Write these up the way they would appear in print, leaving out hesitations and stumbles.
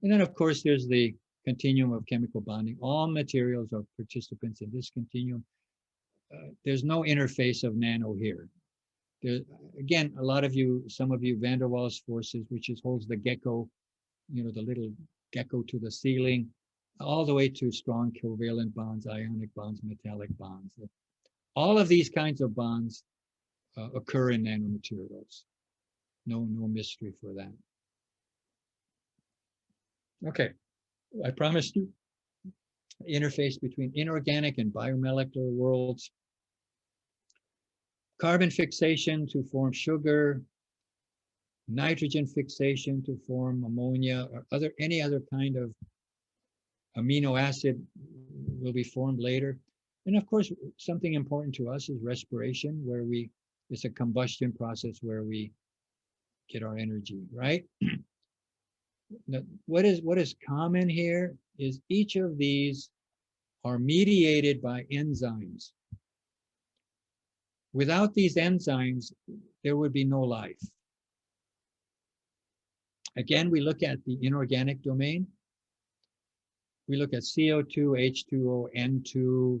And then, of course, there's the continuum of chemical bonding. All materials are participants in this continuum. There's no interface of nano here. There, again, a lot of you, some of you, van der Waals forces, which is holds the gecko, the little gecko to the ceiling, all the way to strong covalent bonds, ionic bonds, metallic bonds. All of these kinds of bonds occur in nanomaterials. No mystery for that. Okay, I promised you interface between inorganic and biomolecular worlds. Carbon fixation to form sugar, nitrogen fixation to form ammonia, or any other kind of amino acid will be formed later. And of course, something important to us is respiration, where it's a combustion process where we get our energy, right? Now, what is common here is each of these are mediated by enzymes. Without these enzymes, there would be no life. Again, we look at the inorganic domain. We look at CO2, H2O, N2.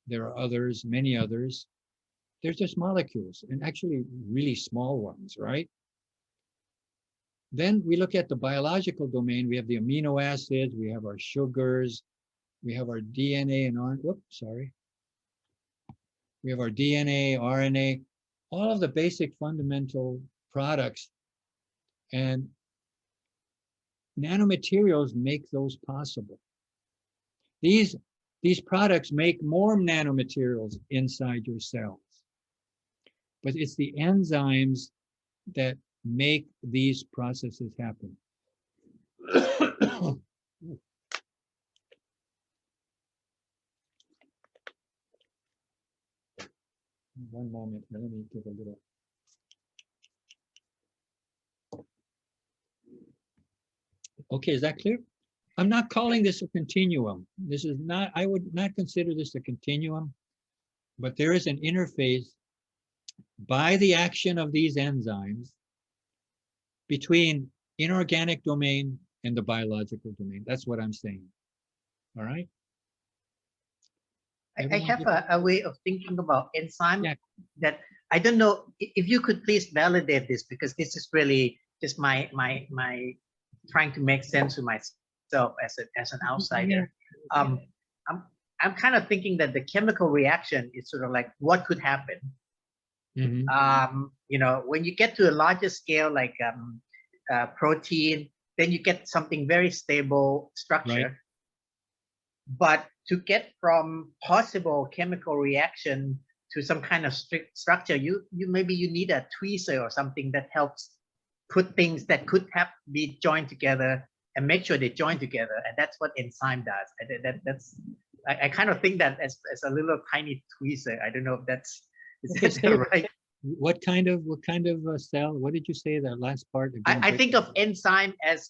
There are others, many others. They're just molecules, and actually really small ones, right? Then we look at the biological domain. We have the amino acids, we have our sugars, we have our DNA and RNA. Whoops, sorry. We have our DNA, RNA, all of the basic fundamental products. And nanomaterials make those possible. These products make more nanomaterials inside your cells. But it's the enzymes that make these processes happen. One moment, let me give a little. Okay, is that clear? I'm not calling this a continuum. This is not, I would not consider this a continuum, but there is an interface by the action of these enzymes between inorganic domain and the biological domain. That's what I'm saying. All right. I have a way of thinking about enzyme that I don't know if you could please validate this, because this is really just my trying to make sense to myself as an outsider. I'm kind of thinking that the chemical reaction is sort of like what could happen. When you get to a larger scale, like protein, then you get something very stable structure. Right. But to get from possible chemical reaction to some kind of strict structure, maybe you need a tweezer or something that helps put things that could have be joined together and make sure they join together. And that's what enzyme does. I kind of think that as a little tiny tweezer. I don't know if that's right. What kind of cell? What did you say that last part again? I think of enzyme as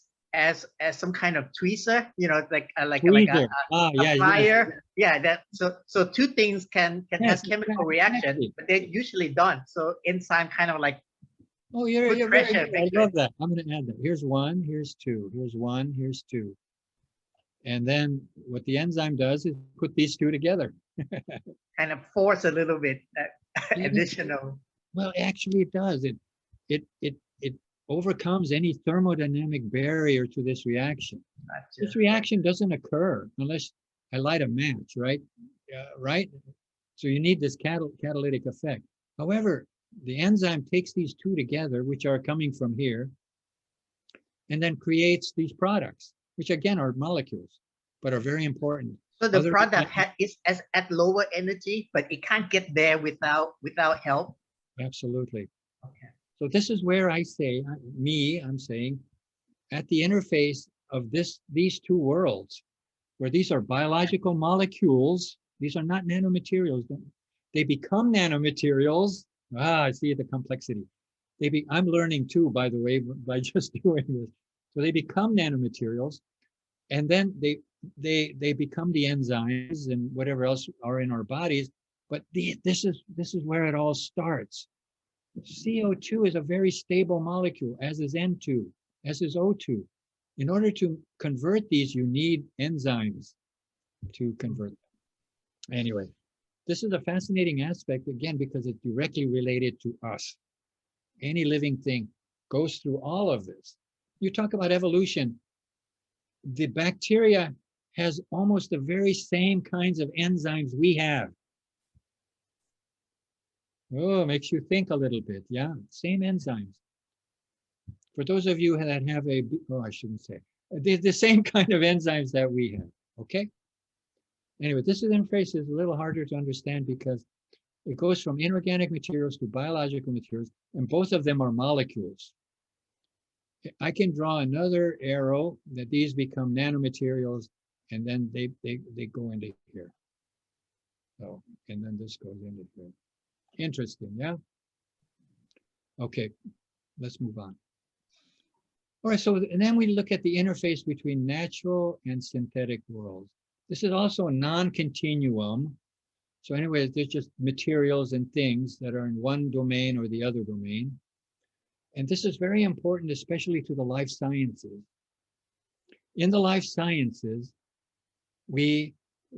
some kind of tweezer, like a plier. Yeah, so two things can have chemical reaction, but they usually don't. So enzyme kind of like you're pressure. I love that. I'm going to add that. Here's one, here's two, here's one, here's two. And then what the enzyme does is put these two together. Kind of force a little bit additional. Well, actually it does. It overcomes any thermodynamic barrier to this reaction. This reaction doesn't occur unless I light a match, right? Right? So you need this catalytic effect. However, the enzyme takes these two together, which are coming from here, and then creates these products, which again are molecules, but are very important. So the product is at lower energy, but it can't get there without help. Absolutely. Okay. So this is where I say, I'm saying, at the interface of these two worlds, where these are biological molecules, these are not nanomaterials. They become nanomaterials. I see the complexity. I'm learning too, by the way, by just doing this. So they become nanomaterials, and then they become the enzymes and whatever else are in our bodies. But this is where it all starts. CO2 is a very stable molecule, as is N2, as is O2. In order to convert these, you need enzymes to convert them. Anyway, this is a fascinating aspect, again, because it's directly related to us. Any living thing goes through all of this. You talk about evolution. The bacteria has almost the very same kinds of enzymes we have. Oh, makes you think a little bit. Yeah, same enzymes. For those of you that have I shouldn't say, the same kind of enzymes that we have, okay? Anyway, this interface is a little harder to understand because it goes from inorganic materials to biological materials, and both of them are molecules. I can draw another arrow that these become nanomaterials, and then they go into here. So, and then this goes into here. Interesting, yeah? Okay, let's move on. All right, so and then we look at the interface between natural and synthetic worlds. This is also a non-continuum. So anyway, there's just materials and things that are in one domain or the other domain. And this is very important, especially to the life sciences. In the life sciences, we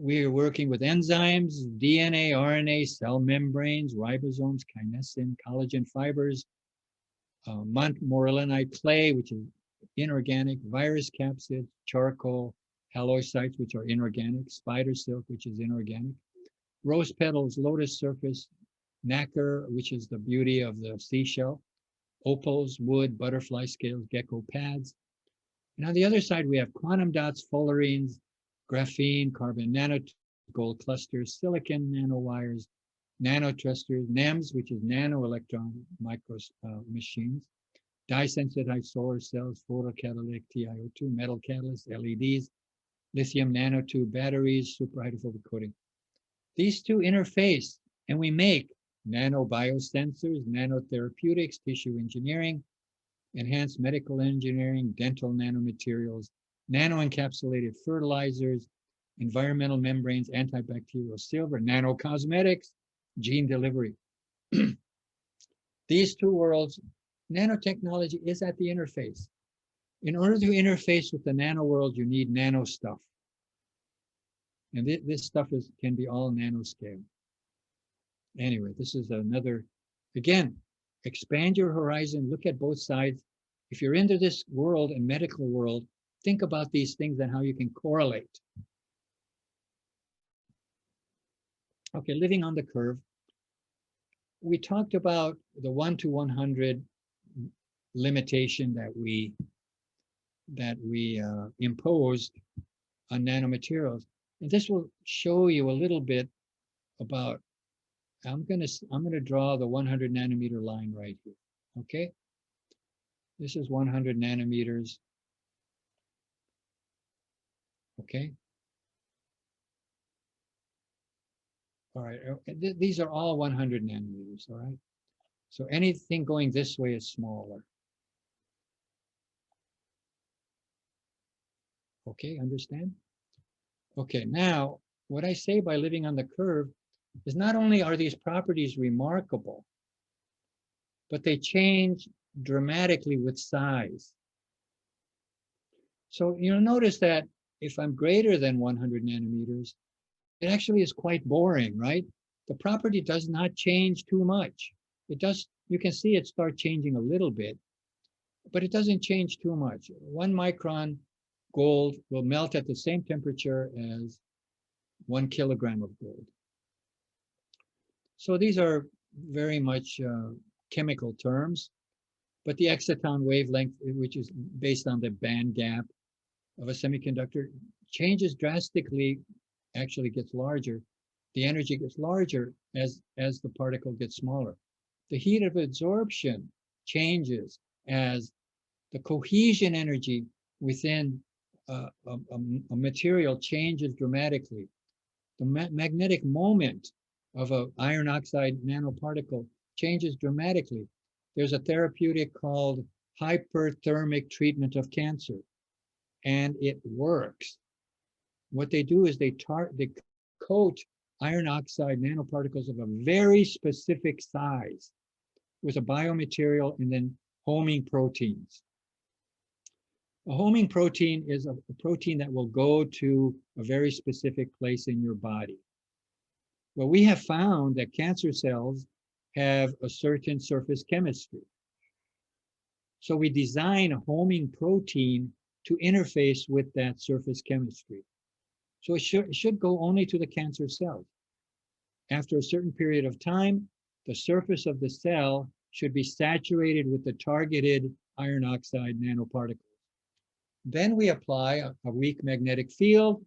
are working with enzymes, DNA, RNA, cell membranes, ribosomes, kinesin, collagen fibers, morellinite clay, which is inorganic, virus capsid, charcoal, hallocytes, which are inorganic, spider silk, which is inorganic, rose petals, lotus surface, nacre, which is the beauty of the seashell, opals, wood, butterfly scales, gecko pads. And on the other side, we have quantum dots, fullerenes, graphene, carbon nanotubes, gold clusters, silicon nanowires, nanotrusters, NEMS, which is nano electron micro machines, dye-sensitized solar cells, photocatalytic TiO2, metal catalysts, LEDs, lithium nanotube batteries, superhydrophobic coating. These two interface, and we make nanobiosensors, nanotherapeutics, tissue engineering, enhanced medical engineering, dental nanomaterials, nano-encapsulated fertilizers, environmental membranes, antibacterial silver, nanocosmetics, gene delivery. These two worlds, nanotechnology is at the interface. In order to interface with the nano world, you need nano stuff. And this stuff can be all nanoscale. Anyway, this is another, again, expand your horizon, look at both sides. If you're into this world and medical world, think about these things and how you can correlate. Okay, living on the curve. We talked about the 1 to 100 limitation that we imposed on nanomaterials. And this will show you a little bit about, I'm gonna draw the 100 nanometer line right here, okay? This is 100 nanometers, okay? All right, these are all 100 nanometers, all right? So anything going this way is smaller. Okay, understand? Okay, now, what I say by living on the curve is not only are these properties remarkable, but they change dramatically with size. So you'll notice that if I'm greater than 100 nanometers, it actually is quite boring, right? The property does not change too much. It does, you can see it start changing a little bit, but it doesn't change too much. 1 micron gold will melt at the same temperature as 1 kilogram of gold. So these are very much chemical terms, but the exciton wavelength, which is based on the band gap of a semiconductor, changes drastically, actually gets larger. The energy gets larger as the particle gets smaller. The heat of absorption changes as the cohesion energy within a material changes dramatically. The magnetic moment of an iron oxide nanoparticle changes dramatically. There's a therapeutic called hyperthermic treatment of cancer, and it works. What they do is they coat iron oxide nanoparticles of a very specific size with a biomaterial and then homing proteins. A homing protein is a protein that will go to a very specific place in your body. Well, we have found that cancer cells have a certain surface chemistry. So we design a homing protein to interface with that surface chemistry. So it should go only to the cancer cells. After a certain period of time, the surface of the cell should be saturated with the targeted iron oxide nanoparticles. Then we apply a weak magnetic field.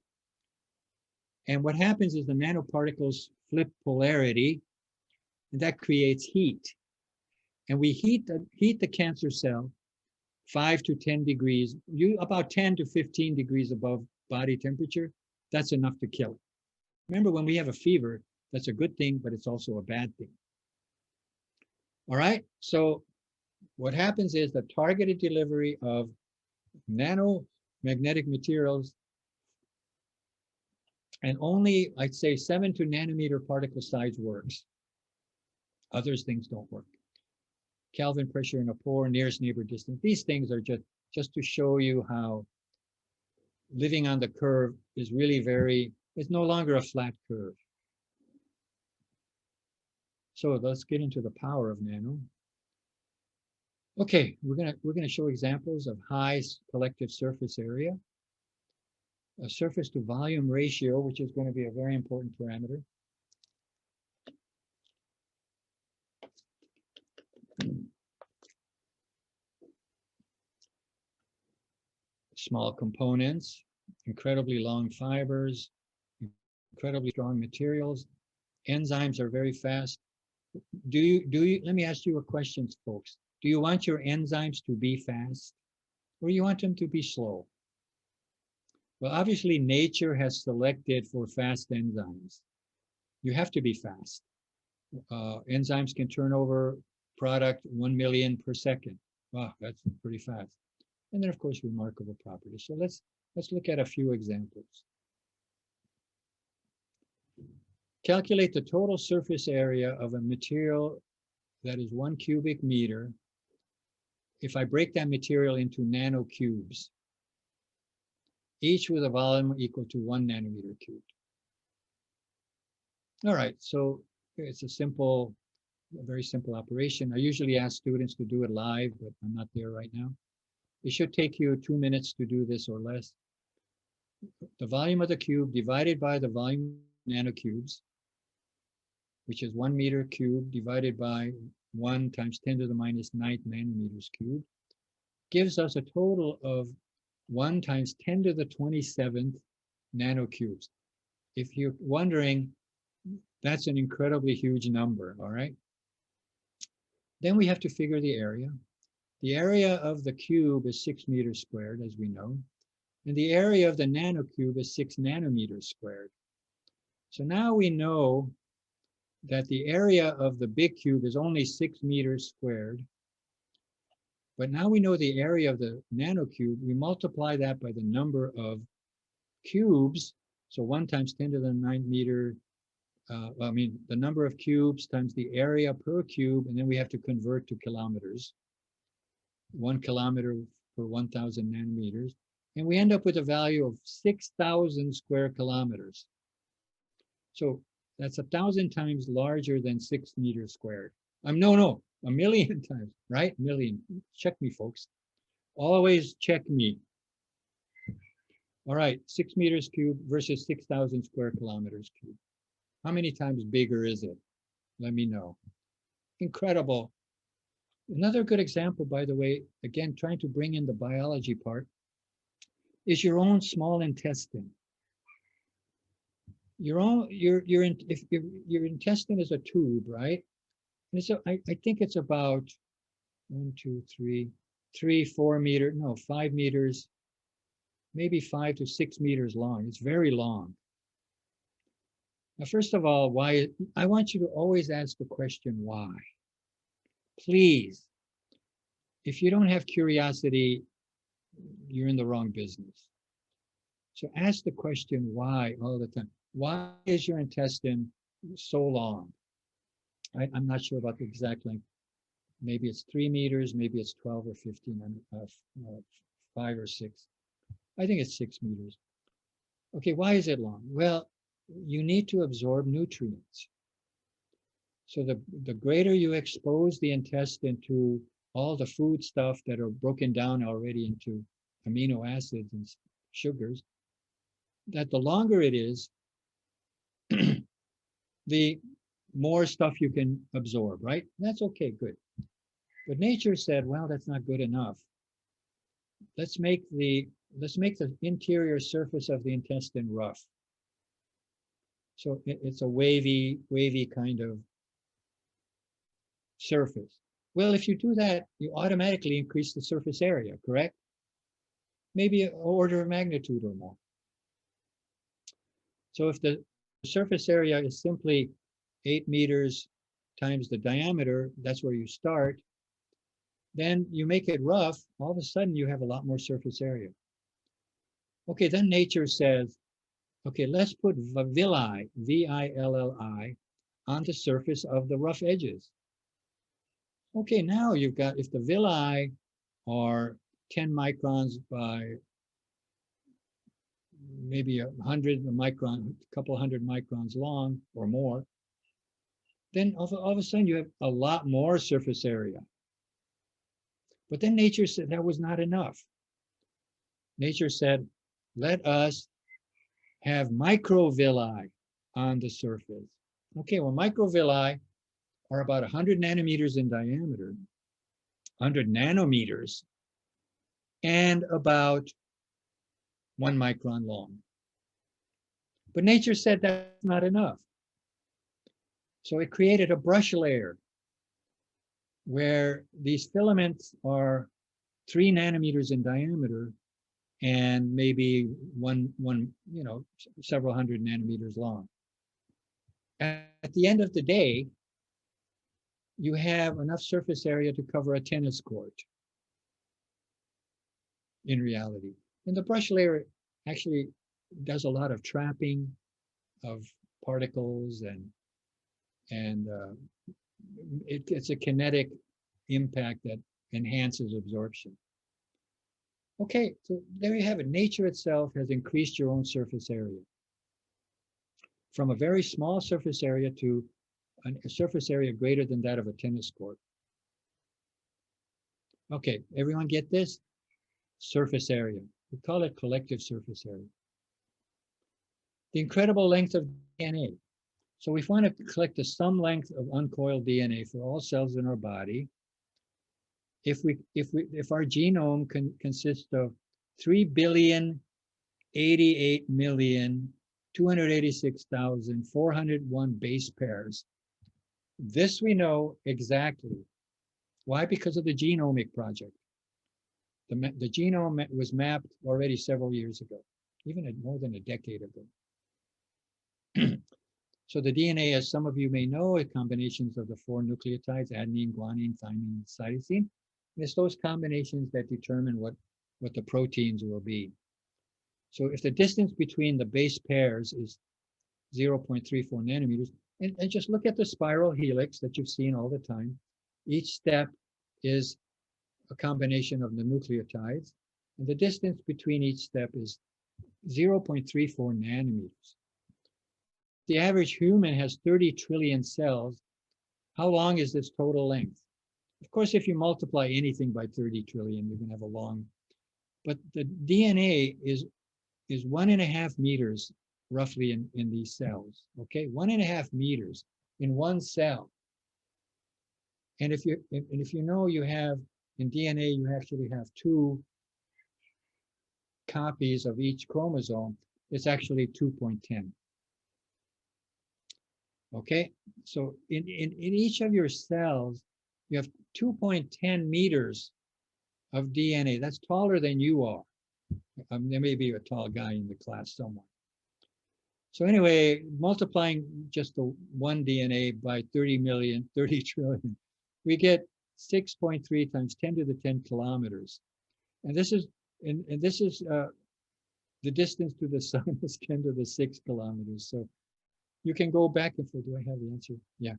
And what happens is the nanoparticles flip polarity, and that creates heat. And we heat the cancer cell 5 to 10 degrees, about 10 to 15 degrees above body temperature. That's enough to kill it. Remember, when we have a fever, that's a good thing, but it's also a bad thing. All right, so what happens is the targeted delivery of nanomagnetic materials, and only, I'd say, 7 to nanometer particle size works. Other things don't work. Kelvin pressure in a pore, nearest neighbor distance. These things are just to show you how living on the curve is really it's no longer a flat curve. So let's get into the power of nano. Okay, we're gonna show examples of high collective surface area, a surface to volume ratio, which is going to be a very important parameter. Small components, incredibly long fibers, incredibly strong materials. Enzymes are very fast. Do you, let me ask you a question, folks. Do you want your enzymes to be fast, or you want them to be slow? Well, obviously nature has selected for fast enzymes. You have to be fast. Enzymes can turn over product 1 million per second. Wow, that's pretty fast. And then, of course, remarkable properties. So let's look at a few examples. Calculate the total surface area of a material that is 1 cubic meter if I break that material into nanocubes, each with a volume equal to 1 nanometer cubed. All right, so it's a very simple operation. I usually ask students to do it live, but I'm not there right now. It should take you 2 minutes to do this or less. The volume of the cube divided by the volume of nanocubes, which is 1 meter cubed divided by 1 times 10 to the minus 9 nanometers cubed, gives us a total of 1 times 10 to the 27th nanocubes. If you're wondering, that's an incredibly huge number, all right? Then we have to figure the area. The area of the cube is 6 meters squared, as we know, and the area of the nanocube is 6 nanometers squared. So now we know that the area of the big cube is only 6 meters squared, but now we know the area of the nanocube. We multiply that by the number of cubes, so 1 times 10 to the 9 meter, the number of cubes times the area per cube, and then we have to convert to kilometers. 1 kilometer per 1,000 nanometers, and we end up with a value of 6,000 square kilometers. So that's 1,000 times larger than 6 meters squared. No, 1 million times, right? Million. Check me, folks. Always check me. All right, 6 meters cubed versus 6,000 square kilometers cubed. How many times bigger is it? Let me know. Incredible. Another good example, by the way, again, trying to bring in the biology part, is your own small intestine. Your intestine is a tube, right? And so I think it's about 5 meters, maybe 5 to 6 meters long. It's very long. Now, first of all, why? I want you to always ask the question, why? Please, if you don't have curiosity, you're in the wrong business. So ask the question, why, all the time. Why is your intestine so long? I'm not sure about the exact length. Maybe it's 3 meters, maybe it's 12 or 15 5 or 6. I think it's 6 meters. Okay, why is it long? Well, you need to absorb nutrients. So the greater you expose the intestine to all the food stuff that are broken down already into amino acids and sugars, that the longer it is, the more stuff you can absorb, right? That's okay, good. But nature said, well, that's not good enough. Let's make the interior surface of the intestine rough. So it's a wavy kind of surface. Well, if you do that, you automatically increase the surface area, correct? Maybe an order of magnitude or more. So if the surface area is simply 8 meters times the diameter, that's where you start, then you make it rough, all of a sudden you have a lot more surface area. Okay, then nature says, okay, let's put villi, V-I-L-L-I, on the surface of the rough edges. Okay, now you've got, if the villi are 10 microns by maybe 100 micron, a couple hundred microns long or more, then all of a sudden you have a lot more surface area. But then nature said that was not enough. Nature said, let us have microvilli on the surface. Okay, well, microvilli are about 100 nanometers in diameter, 100 nanometers, and about 1 micron long. But nature said that's not enough. So it created a brush layer where these filaments are 3 nanometers in diameter and maybe one, several hundred nanometers long. At the end of the day, you have enough surface area to cover a tennis court in reality. And the brush layer actually does a lot of trapping of particles and it's a kinetic impact that enhances absorption. Okay, so there you have it. Nature itself has increased your own surface area from a very small surface area to a surface area greater than that of a tennis court. Okay, everyone get this? Surface area. We call it collective surface area. The incredible length of DNA. So if we want to collect the sum length of uncoiled DNA for all cells in our body, if our genome consists of 3,088,286,401 base pairs, this we know exactly. Why? Because of the Genomic Project. The genome was mapped already several years ago, even more than a decade ago. So the DNA, as some of you may know, are combinations of the 4 nucleotides, adenine, guanine, thymine, and cytosine. And it's those combinations that determine what the proteins will be. So if the distance between the base pairs is 0.34 nanometers, and just look at the spiral helix that you've seen all the time. Each step is a combination of the nucleotides, and the distance between each step is 0.34 nanometers. The average human has 30 trillion cells. How long is this total length? Of course, if you multiply anything by 30 trillion, you're going to have a long, but the DNA is 1.5 meters roughly in these cells, okay? 1.5 meters in one cell. And if you know you have, in DNA, you actually have 2 copies of each chromosome, it's actually 2.10. Okay, so in each of your cells, you have 2.10 meters of DNA. That's taller than you are. There may be a tall guy in the class somewhere. So anyway, multiplying just the one DNA by 30 trillion, we get 6.3 times 10 to the 10 kilometers. And this is the distance to the sun is 10 to the 6 kilometers. So you can go back and forth. Do I have the answer? Yeah.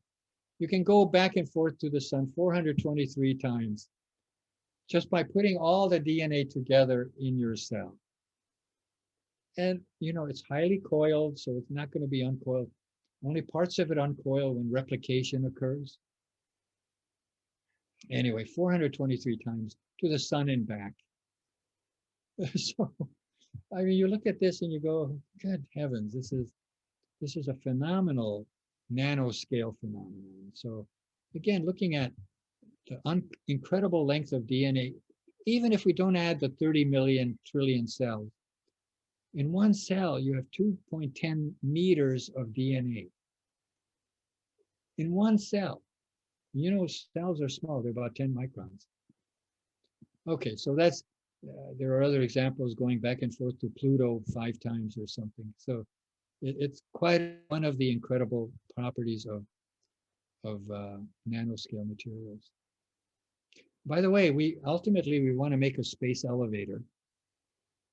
You can go back and forth to the sun 423 times. just by putting all the DNA together in your cell. And, you know, it's highly coiled, so it's not going to be uncoiled. Only parts of it uncoil when replication occurs. Anyway, 423 times to the sun and back. So, I mean, you look at this and you go, good heavens, this is a phenomenal nanoscale phenomenon. So again, looking at the incredible length of DNA, even if we don't add the 30 million trillion cells, in one cell, you have 2.10 meters of DNA. In one cell. You know, cells are small, they're about 10 microns. Okay, so that's, there are other examples going back and forth to Pluto 5 times or something. So it's quite one of the incredible properties of nanoscale materials. By the way, we ultimately want to make a space elevator,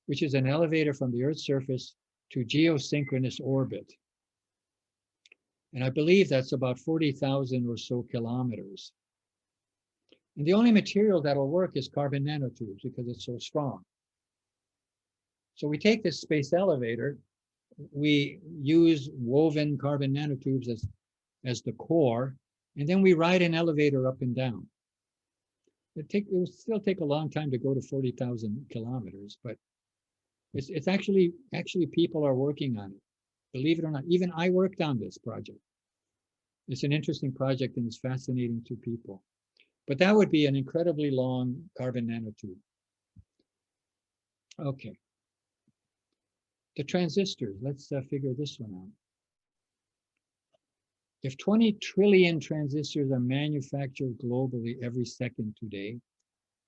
which is an elevator from the Earth's surface to geosynchronous orbit. And I believe that's about 40,000 or so kilometers. And the only material that'll work is carbon nanotubes because it's so strong. So we take this space elevator, we use woven carbon nanotubes as the core, and then we ride an elevator up and down. It will still take a long time to go to 40,000 kilometers, but it's actually people are working on it. Believe it or not, even I worked on this project. It's an interesting project and it's fascinating to people. But that would be an incredibly long carbon nanotube. Okay. The transistors, let's figure this one out. If 20 trillion transistors are manufactured globally every second today,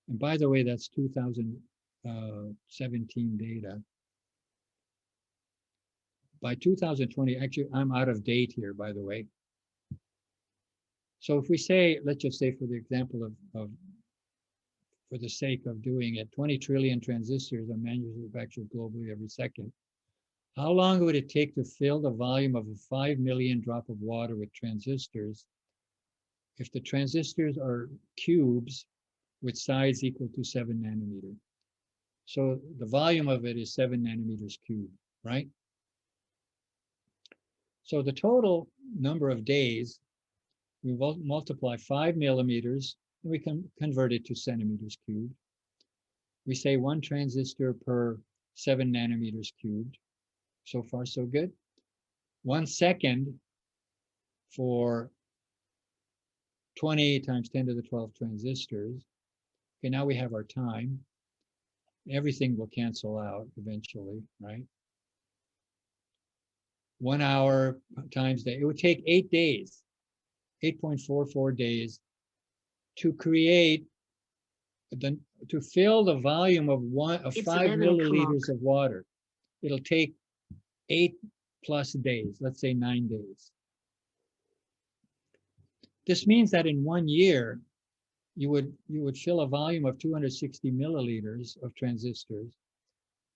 and by the way, that's 2017 data. By 2020, actually, I'm out of date here, by the way. So if we say, let's just say for the example for the sake of doing it, 20 trillion transistors are manufactured globally every second. How long would it take to fill the volume of a 5 million drop of water with transistors if the transistors are cubes with size equal to 7 nanometer? So the volume of it is 7 nanometers cubed, right? So the total number of days, we will multiply 5 millimeters, and we can convert it to centimeters cubed. We say 1 transistor per 7 nanometers cubed. So far, so good. 1 second for 20 times 10 to the 12 transistors. Okay, now we have our time. Everything will cancel out eventually, right? 1 hour times day. It would take 8 days, 8.44 days to create to fill the volume of 5 milliliters of water. It'll take 8+ days, let's say 9 days. This means that in 1 year, you would fill a volume of 260 milliliters of transistors,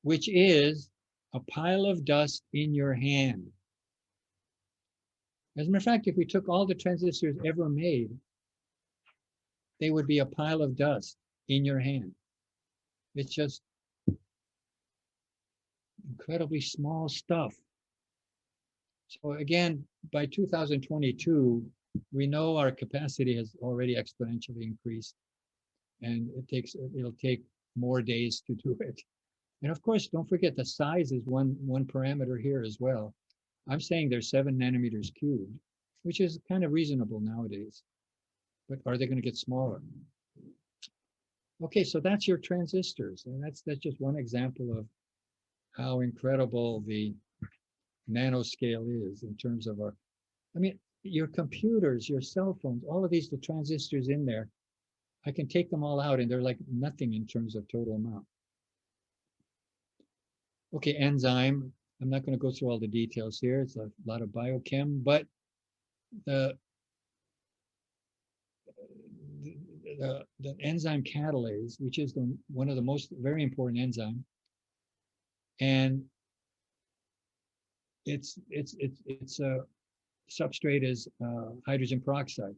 which is a pile of dust in your hand. As a matter of fact, if we took all the transistors ever made, they would be a pile of dust in your hand. It's just incredibly small stuff. So again, by 2022, we know our capacity has already exponentially increased, and it'll take more days to do it. And of course, don't forget the size is one parameter here as well. I'm saying they're 7 nanometers cubed, which is kind of reasonable nowadays. But are they going to get smaller? Okay, so that's your transistors, and that's just one example of how incredible the nanoscale is in terms of our, I mean, your computers, your cell phones, all of these, the transistors in there, I can take them all out and they're like nothing in terms of total amount. Okay, enzyme. I'm not going to go through all the details here. It's a lot of biochem, but the enzyme catalase, which is one of the most very important enzyme, and its substrate is hydrogen peroxide.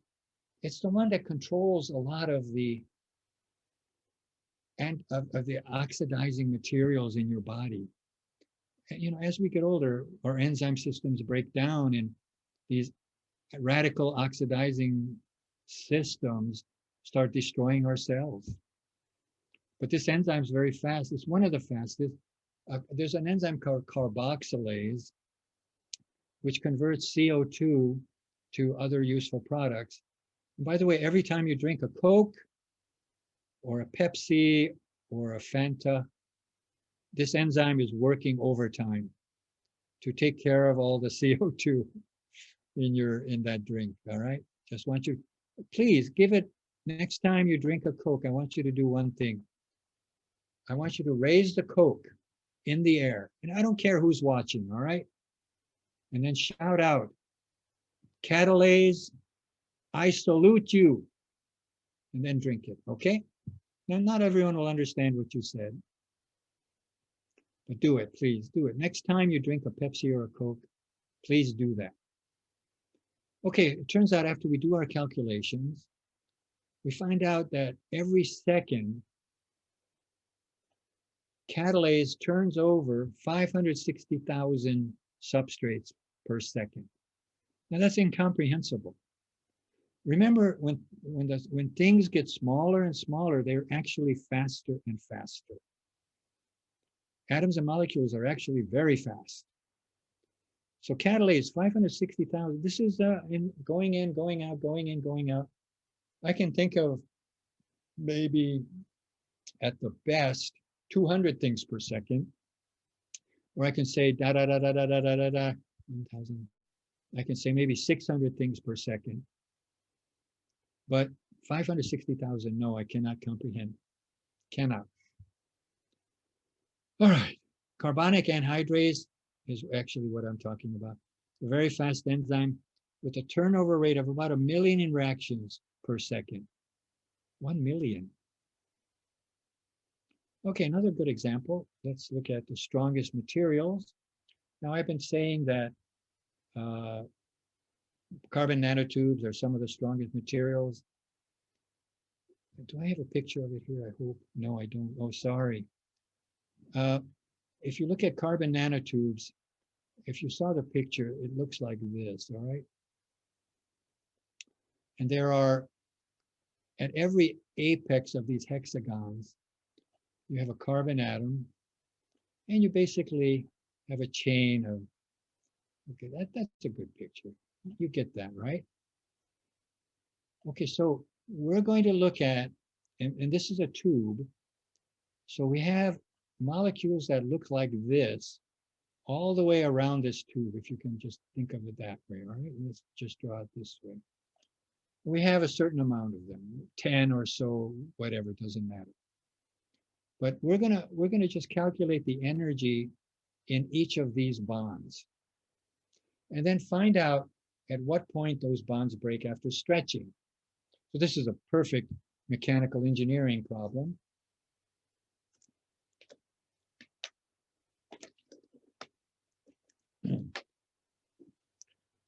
It's the one that controls a lot of the and of the oxidizing materials in your body. And, you know, as we get older, our enzyme systems break down, and these radical oxidizing systems start destroying our cells. But this enzyme is very fast. It's one of the fastest. There's an enzyme called carboxylase, which converts CO2 to other useful products. And by the way, every time you drink a Coke or a Pepsi or a Fanta, this enzyme is working overtime to take care of all the CO2 in that drink. All right. Just want you, please give it, next time you drink a Coke, I want you to do one thing. I want you to raise the Coke in the air, and I don't care who's watching. All right. And then shout out, Catalase, I salute you. And then drink it. Okay. Now, not everyone will understand what you said, but do it, please do it. Next time you drink a Pepsi or a Coke, please do that. Okay, it turns out after we do our calculations, we find out that every second, catalase turns over 560,000 substrates per second. Now that's incomprehensible. Remember, when things get smaller and smaller, they're actually faster and faster. Atoms and molecules are actually very fast. So catalase, 560,000. This is going in, going out, going in, going out. I can think of maybe at the best 200 things per second, or I can say da da da da da da da da da 1,000. I can say maybe 600 things per second. But 560,000, no, I cannot comprehend. Cannot. All right. Carbonic anhydrase is actually what I'm talking about. A very fast enzyme with a turnover rate of about 1 million reactions per second. 1 million. Okay, another good example. Let's look at the strongest materials. Now, I've been saying that carbon nanotubes are some of the strongest materials. Do I have a picture of it here? I hope. No, I don't. Oh, sorry. If you look at carbon nanotubes, if you saw the picture, it looks like this, all right? And there are, at every apex of these hexagons, you have a carbon atom, and you basically have a chain of, okay, that's a good picture. You get that, right? Okay, so we're going to look at, and this is a tube, so we have molecules that look like this all the way around this tube, if you can just think of it that way, all right? Let's just draw it this way. We have a certain amount of them, 10 or so, whatever, doesn't matter. But we're gonna just calculate the energy in each of these bonds, and then find out at what point those bonds break after stretching. So this is a perfect mechanical engineering problem.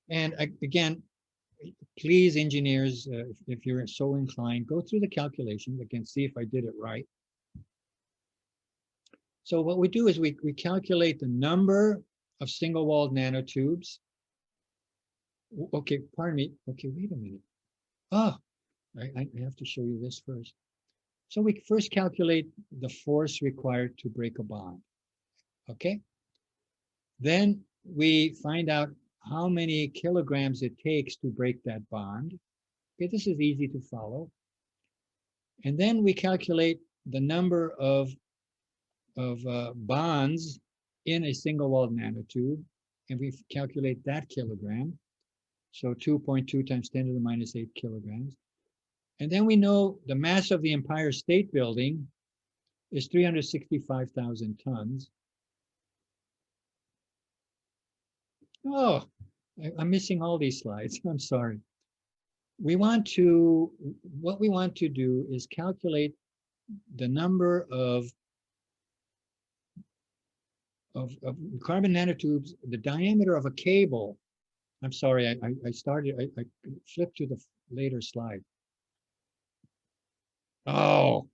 And again, please, engineers, if you're so inclined, go through the calculations again, see if I did it right. So what we do is we calculate the number of single-walled nanotubes. Okay, pardon me. Okay, wait a minute. Oh, I have to show you this first. So we first calculate the force required to break a bond. Okay. Then we find out how many kilograms it takes to break that bond. Okay, this is easy to follow. And then we calculate the number of bonds in a single-walled nanotube, and we calculate that kilogram. So 2.2 times 10 to the minus 8 kilograms. And then we know the mass of the Empire State Building is 365,000 tons. Oh, I'm missing all these slides. I'm sorry. What we want to do is calculate the number of carbon nanotubes, the diameter of a cable. I'm sorry, I flipped to the later slide. Oh,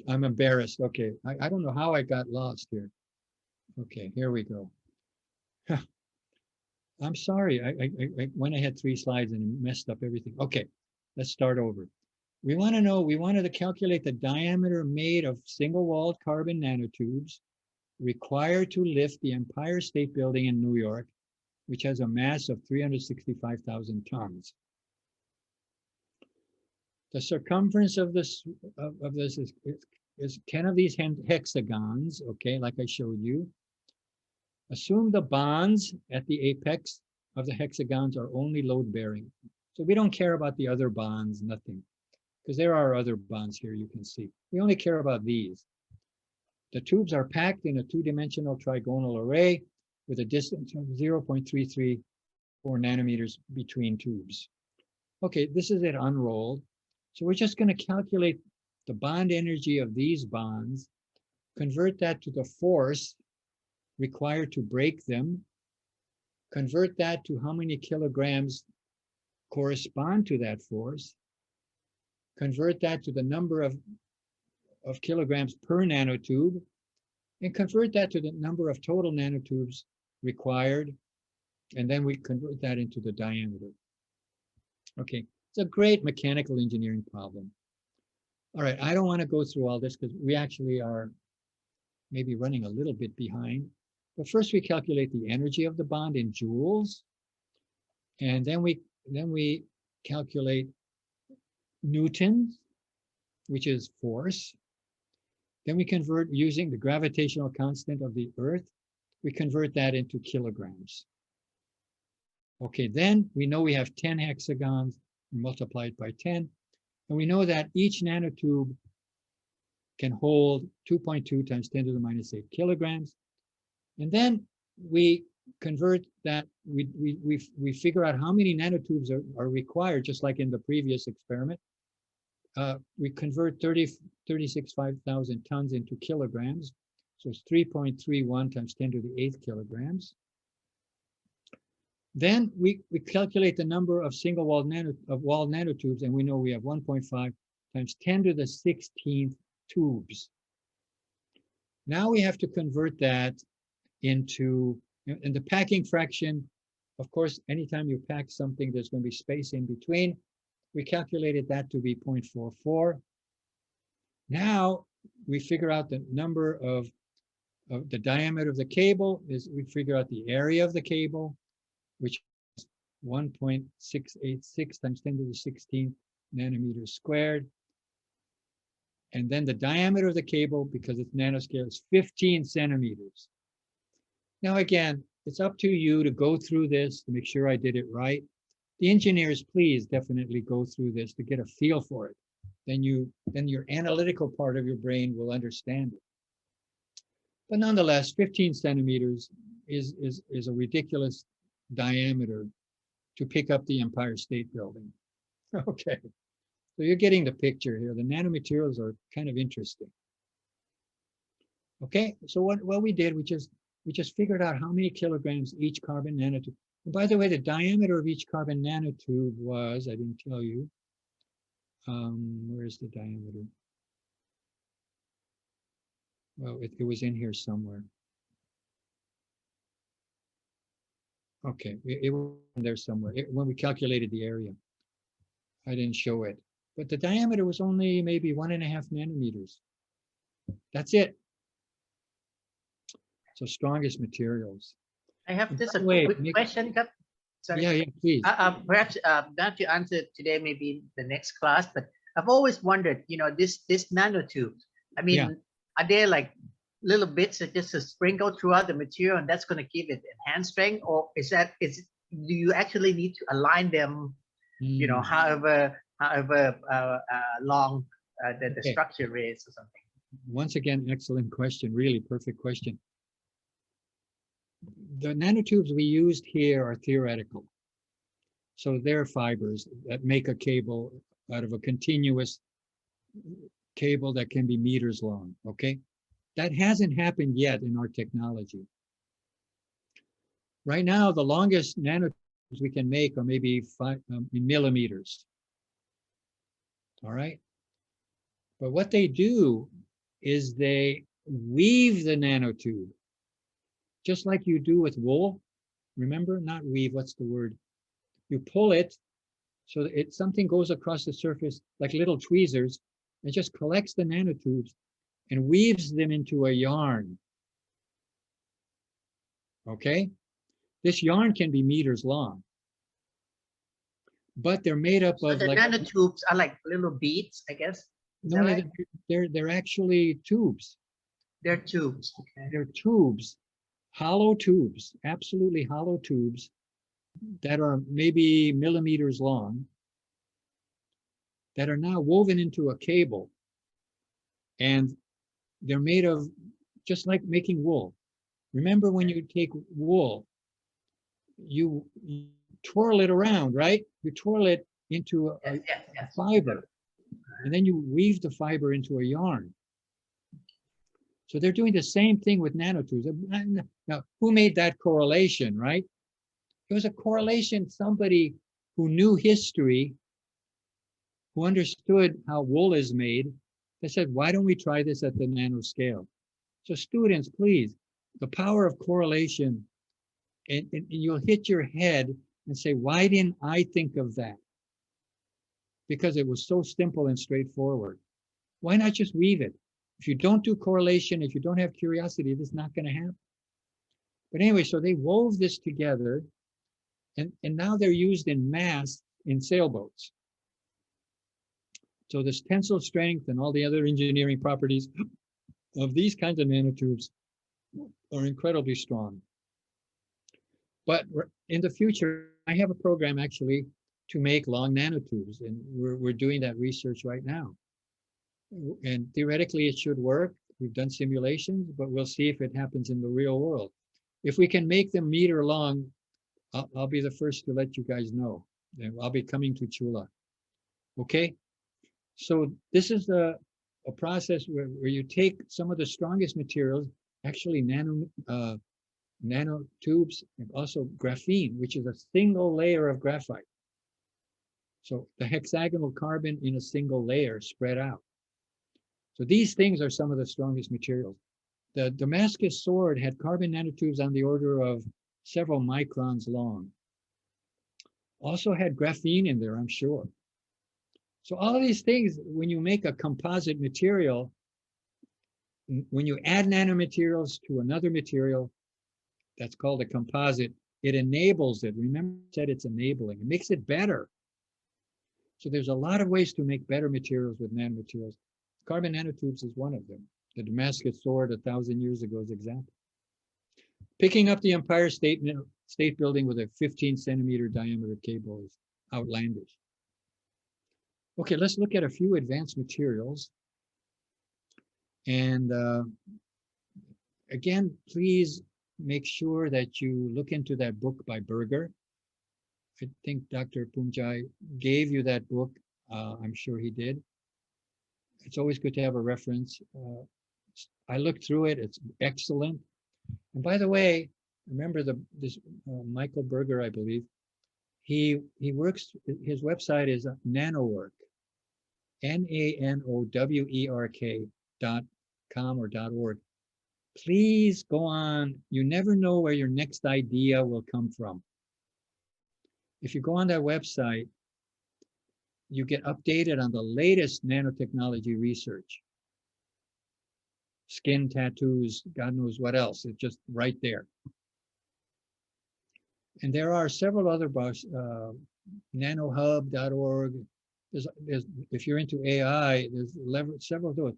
I'm embarrassed. Okay, I don't know how I got lost here. Okay, here we go. I'm sorry. I went ahead 3 slides and messed up everything. Okay, let's start over. We wanted to calculate the diameter made of single-walled carbon nanotubes required to lift the Empire State Building in New York, which has a mass of 365,000 tons. The circumference of this is 10 of these hexagons, okay, like I showed you. Assume the bonds at the apex of the hexagons are only load-bearing. So we don't care about the other bonds, nothing, because there are other bonds here you can see. We only care about these. The tubes are packed in a 2-dimensional trigonal array with a distance of 0.334 nanometers between tubes. Okay, this is it unrolled. So we're just going to calculate the bond energy of these bonds, convert that to the force required to break them, convert that to how many kilograms correspond to that force, convert that to the number of kilograms per nanotube, and convert that to the number of total nanotubes required, and then we convert that into the diameter. Okay, it's a great mechanical engineering problem. All right, I don't want to go through all this because we actually are maybe running a little bit behind. But first we calculate the energy of the bond in joules, and then we calculate newtons, which is force. Then we convert using the gravitational constant of the Earth. We convert that into kilograms. Okay, then we know we have 10 hexagons multiplied by 10. And we know that each nanotube can hold 2.2 times 10 to the minus 8 kilograms. And then we convert that, we figure out how many nanotubes are required, just like in the previous experiment. We convert 36,500 tons into kilograms. So it's 3.31 times 10 to the 8th kilograms. Then we calculate the number of single-walled nanotubes, and we know we have 1.5 times 10 to the 16th tubes. Now we have to convert that into, and the packing fraction, of course, anytime you pack something, there's going to be space in between. We calculated that to be 0.44. Now we figure out the number of the diameter of the cable, we figure out the area of the cable, which is 1.686 times 10 to the 16th nanometers squared. And then the diameter of the cable, because it's nanoscale, is 15 centimeters. Now again, it's up to you to go through this to make sure I did it right. The engineers, please definitely go through this to get a feel for it. Then your analytical part of your brain will understand it. But nonetheless, 15 centimeters is a ridiculous diameter to pick up the Empire State Building. Okay, so you're getting the picture here. The nanomaterials are kind of interesting. Okay, so what we did, we just figured out how many kilograms each carbon nanotube. And by the way, the diameter of each carbon nanotube was, I didn't tell you. Where's the diameter? Well, it was in here somewhere. Okay, it was there somewhere. When we calculated the area, I didn't show it. But the diameter was only maybe 1.5 nanometers. That's it. So strongest materials. I have just a quick question. Sorry. Yeah, please. Perhaps not to answer today, maybe the next class, but I've always wondered, this nanotubes, I mean, are there like little bits that just sprinkle throughout the material and that's going to give it enhanced strength, or do you actually need to align them, however long the structure is or something? Once again, excellent question, really perfect question. The nanotubes we used here are theoretical. So they're fibers that make a cable out of a continuous cable that can be meters long, okay? That hasn't happened yet in our technology. Right now, the longest nanotubes we can make are maybe 5 millimeters, all right? But what they do is they weave the nanotube, just like you do with wool. Remember, not weave, what's the word? You pull it so that something goes across the surface like little tweezers and just collects the nanotubes and weaves them into a yarn. Okay? This yarn can be meters long, but they're made up So of the like nanotubes are like little beads, I guess. Is no, that right? they're actually tubes. They're tubes. Okay. They're tubes, hollow tubes, absolutely hollow tubes that are maybe millimeters long that are now woven into a cable, and they're made of just like making wool. Remember when you take wool, you twirl it around, right? You twirl it into a fiber, and then you weave the fiber into a yarn. So they're doing the same thing with nanotubes. Now, who made that correlation, right? It was a correlation, somebody who knew history, who understood how wool is made. They said, why don't we try this at the nanoscale? So students, please, the power of correlation, and you'll hit your head and say, why didn't I think of that? Because it was so simple and straightforward. Why not just weave it? If you don't do correlation, if you don't have curiosity, this is not going to happen. But anyway, so they wove this together, and now they're used in mass in sailboats. So this tensile strength and all the other engineering properties of these kinds of nanotubes are incredibly strong. But in the future, I have a program actually to make long nanotubes, and we're doing that research right now. And theoretically, it should work. We've done simulations, but we'll see if it happens in the real world. If we can make them meter long, I'll be the first to let you guys know. And I'll be coming to Chula. Okay? So this is a process where you take some of the strongest materials, actually nanotubes, and also graphene, which is a single layer of graphite. So the hexagonal carbon in a single layer spread out. So these things are some of the strongest materials. The Damascus sword had carbon nanotubes on the order of several microns long. Also had graphene in there, I'm sure. So all of these things, when you make a composite material, when you add nanomaterials to another material, that's called a composite, it enables it. Remember I said it's enabling. It makes it better. So there's a lot of ways to make better materials with nanomaterials. Carbon nanotubes is one of them. The Damascus sword 1,000 years ago is an example. Picking up the Empire State Building with a 15-centimeter diameter cable is outlandish. Okay, let's look at a few advanced materials. And again, please make sure that you look into that book by Berger. I think Dr. Punjai gave you that book. I'm sure he did. It's always good to have a reference. I looked through it. It's excellent. And by the way, remember this Michael Berger, I believe. He works. His website is NanoWork, NanoWerk.com or .org. Please go on. You never know where your next idea will come from. If you go on that website, you get updated on the latest nanotechnology research. Skin tattoos, God knows what else. It's just right there. And there are several other blogs, nanohub.org. If you're into AI, there's several of those.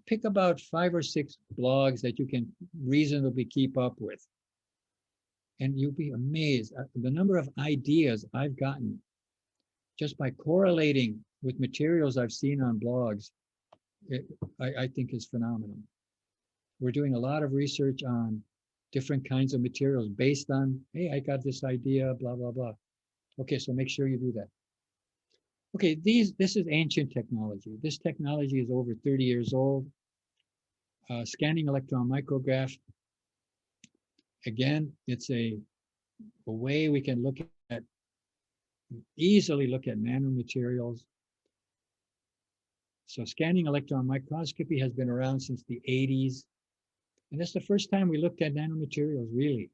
Pick about 5 or 6 blogs that you can reasonably keep up with. And you'll be amazed at the number of ideas I've gotten just by correlating with materials I've seen on blogs. I think is phenomenal. We're doing a lot of research on different kinds of materials based on, hey, I got this idea, blah, blah, blah. Okay, so make sure you do that. Okay, this is ancient technology. This technology is over 30 years old. Scanning electron micrograph. Again, it's a way we can easily look at nanomaterials. So scanning electron microscopy has been around since the 80s. And that's the first time we looked at nanomaterials, really.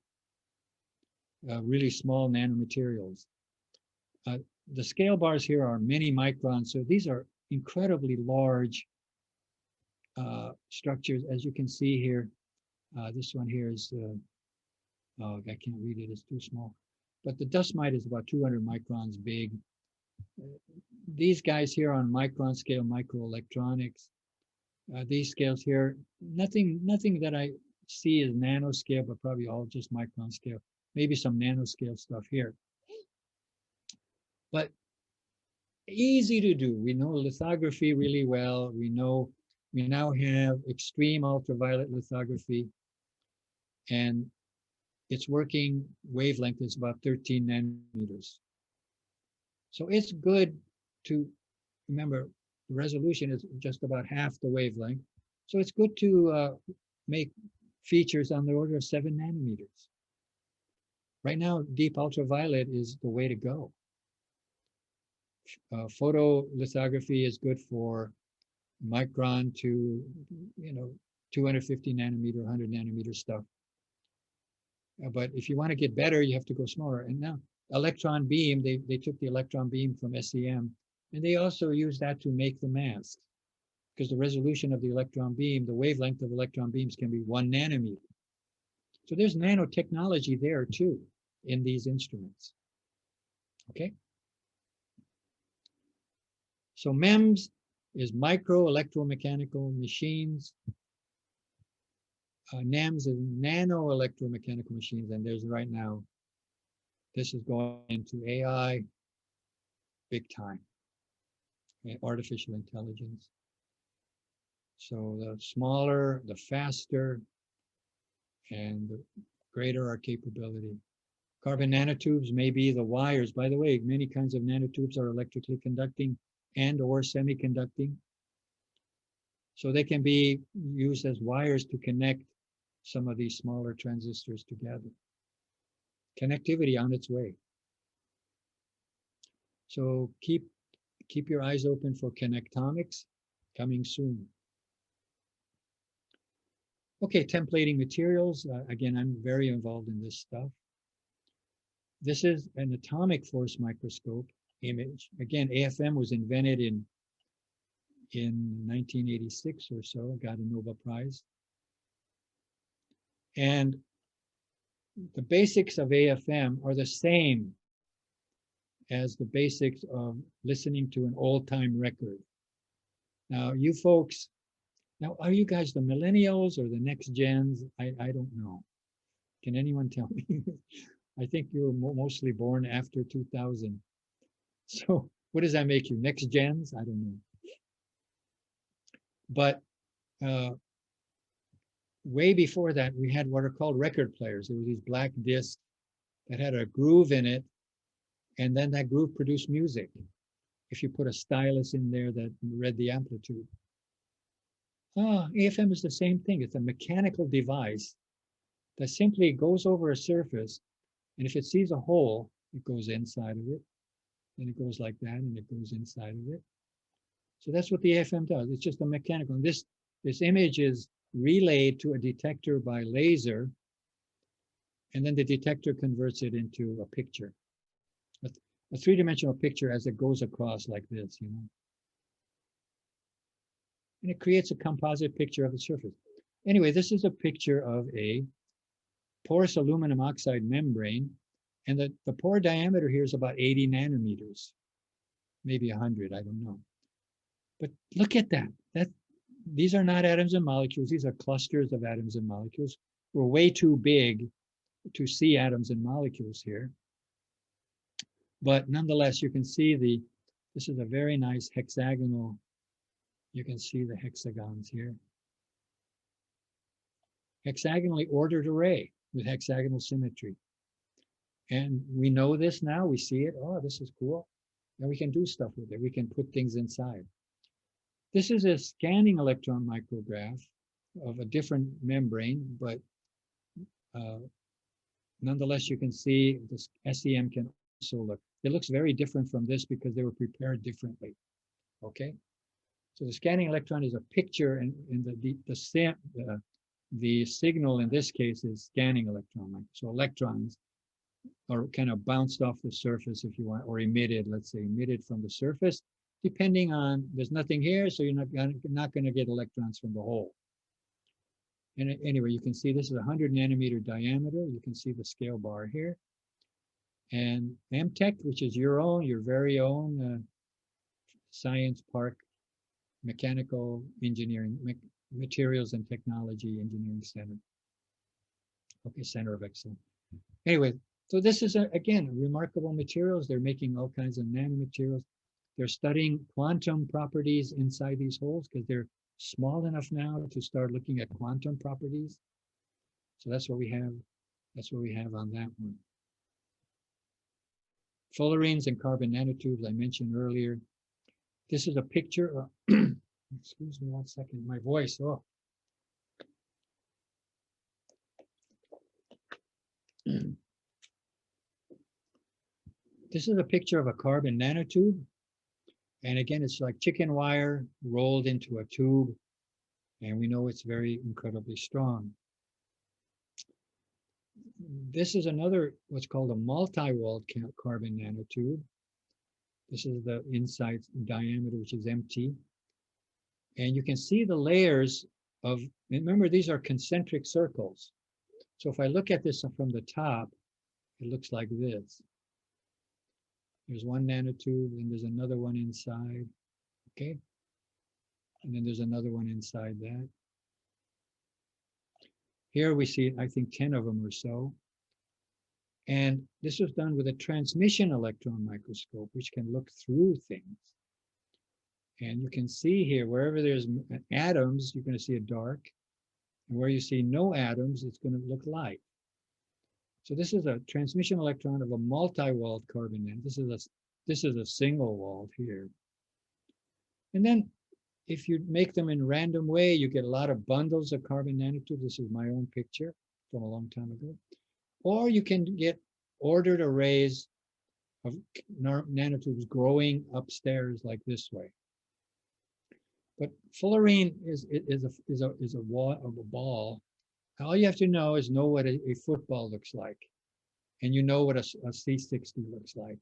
Really small nanomaterials. The scale bars here are many microns. So these are incredibly large structures, as you can see here. This one here is, oh, I can't read it, it's too small. But the dust mite is about 200 microns big. These guys here on micron scale, microelectronics. These scales here, nothing that I see is nanoscale, but probably all just micron scale. Maybe some nanoscale stuff here. But easy to do. We know lithography really well. We now have extreme ultraviolet lithography, and its working wavelength is about 13 nanometers. So it's good to remember the resolution is just about half the wavelength. So it's good to make features on the order of 7 nanometers. Right now, deep ultraviolet is the way to go. Photolithography is good for micron to 250 nanometer, 100 nanometer stuff. But if you want to get better, you have to go smaller. And now electron beam, they took the electron beam from SEM, and they also use that to make the masks, because the resolution of the electron beam, the wavelength of electron beams can be 1 nanometer. So there's nanotechnology there too in these instruments. Okay. So MEMS is micro electromechanical machines. NEMS is nano electromechanical machines, and there's right now, this is going into AI big time, artificial intelligence. So the smaller, the faster, and the greater our capability. Carbon nanotubes may be the wires. By the way, many kinds of nanotubes are electrically conducting and or semiconducting. So they can be used as wires to connect some of these smaller transistors together. Connectivity on its way. So keep your eyes open for connectomics coming soon. Okay, templating materials. Again, I'm very involved in this stuff. This is an atomic force microscope image. Again, AFM was invented in 1986 or so, got a Nobel Prize. And the basics of AFM are the same as the basics of listening to an old-time record. Now, you folks, are you guys the millennials or the next gens? I don't know. Can anyone tell me? I think you were mostly born after 2000. So what does that make you? Next gens? I don't know. But way before that, we had what are called record players. There were these black discs that had a groove in it, and then that groove produced music. If you put a stylus in there that read the amplitude. AFM is the same thing. It's a mechanical device that simply goes over a surface, and if it sees a hole, it goes inside of it. Then it goes like that, and it goes inside of it. So that's what the AFM does. It's just a mechanical. And this image is relayed to a detector by laser, and then the detector converts it into a picture, a three-dimensional picture as it goes across like this, And it creates a composite picture of the surface. Anyway, this is a picture of a porous aluminum oxide membrane, and the pore diameter here is about 80 nanometers, maybe 100, I don't know. But look at that. These are not atoms and molecules. These are clusters of atoms and molecules. We're way too big to see atoms and molecules here. But nonetheless, you can see this is a very nice hexagonal. You can see the hexagons here. Hexagonally ordered array with hexagonal symmetry. And we know this now. We see it. Oh, this is cool. And we can do stuff with it. We can put things inside. This is a scanning electron micrograph of a different membrane, but nonetheless, you can see this SEM can also look. It looks very different from this because they were prepared differently. Okay. So the scanning electron is a picture, and the signal in this case is scanning electron. So electrons are kind of bounced off the surface, if you want, or emitted, let's say, emitted from the surface, depending on, there's nothing here, so you're not going to get electrons from the hole. And anyway, you can see this is 100 nanometer diameter. You can see the scale bar here. And EmergingTech, which is your very own Science Park Mechanical Engineering, Materials and Technology Engineering Center. Okay, Center of Excellence. Anyway, so this is, again, remarkable materials. They're making all kinds of nanomaterials. They're studying quantum properties inside these holes because they're small enough now to start looking at quantum properties. So that's what we have. That's what we have on that one. Fullerenes and carbon nanotubes I mentioned earlier. This is a picture of, excuse me one second, my voice, oh. This is a picture of a carbon nanotube. And again, it's like chicken wire rolled into a tube. And we know it's very incredibly strong. This is another, what's called a multi-walled carbon nanotube. This is the inside diameter, which is empty. And you can see the layers of, remember, these are concentric circles. So if I look at this from the top, it looks like this. There's one nanotube, and there's another one inside, okay? And then there's another one inside that. Here we see, I think, 10 of them or so. And this was done with a transmission electron microscope, which can look through things. And you can see here, wherever there's atoms, you're going to see it dark. And where you see no atoms, it's going to look light. So this is a transmission electron of a multi-walled carbon nanotube. This is a single walled here. And then if you make them in random way, you get a lot of bundles of carbon nanotubes. This is my own picture from a long time ago. Or you can get ordered arrays of nanotubes growing upstairs like this way. But fullerene is a wall of a ball. All you have to know is what a football looks like. And you know what a C60 looks like.